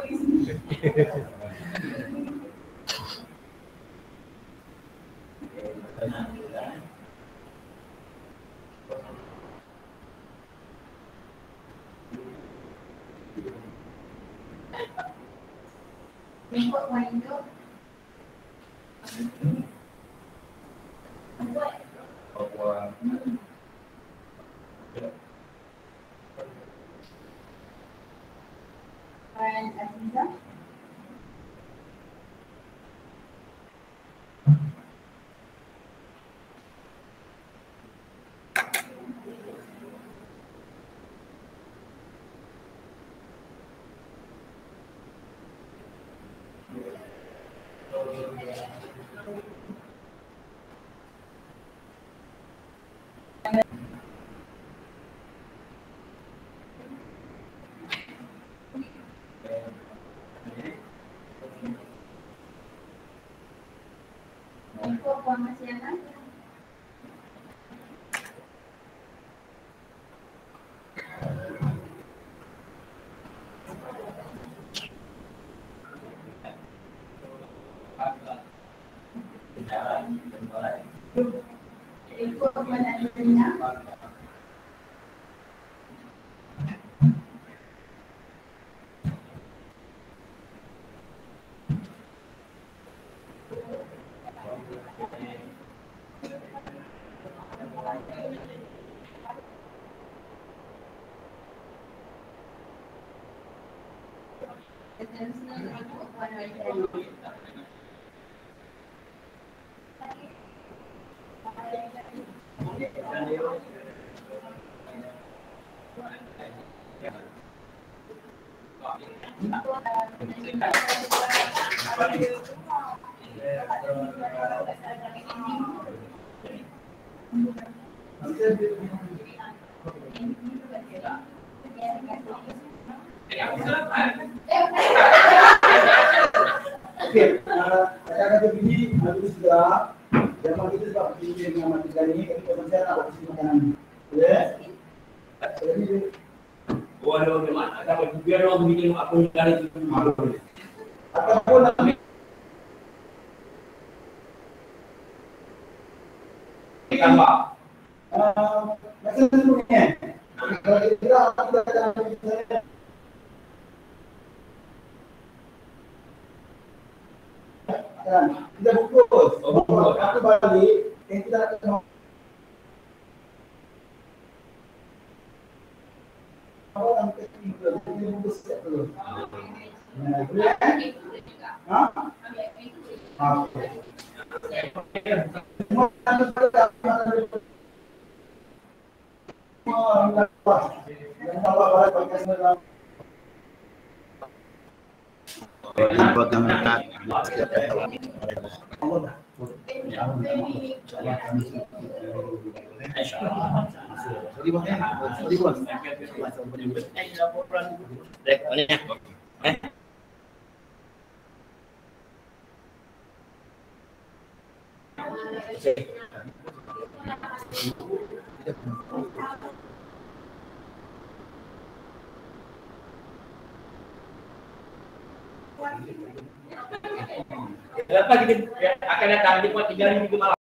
Mengikut window. ikut Puan Masiana. Ikut Puan Adina. Seterusnya ikut Puan Adina. Okey, saya akan berdiri nanti segera. Jangan kita sebab kita dengan matikan ini, tapi kalau saya nak buat makanan. Boleh? Jadi, Waduh, gimana? Kalau biar orang bikin aku dari itu malu. ataupun nanti Tambah. macam tu ni. Kalau kita akan kita bungkus. Aku balik, kita akan orang kita bungkus dulu. Boleh? Ha? Okey. Program dekat Lepas kita akan datang di 3 hari 3 malam.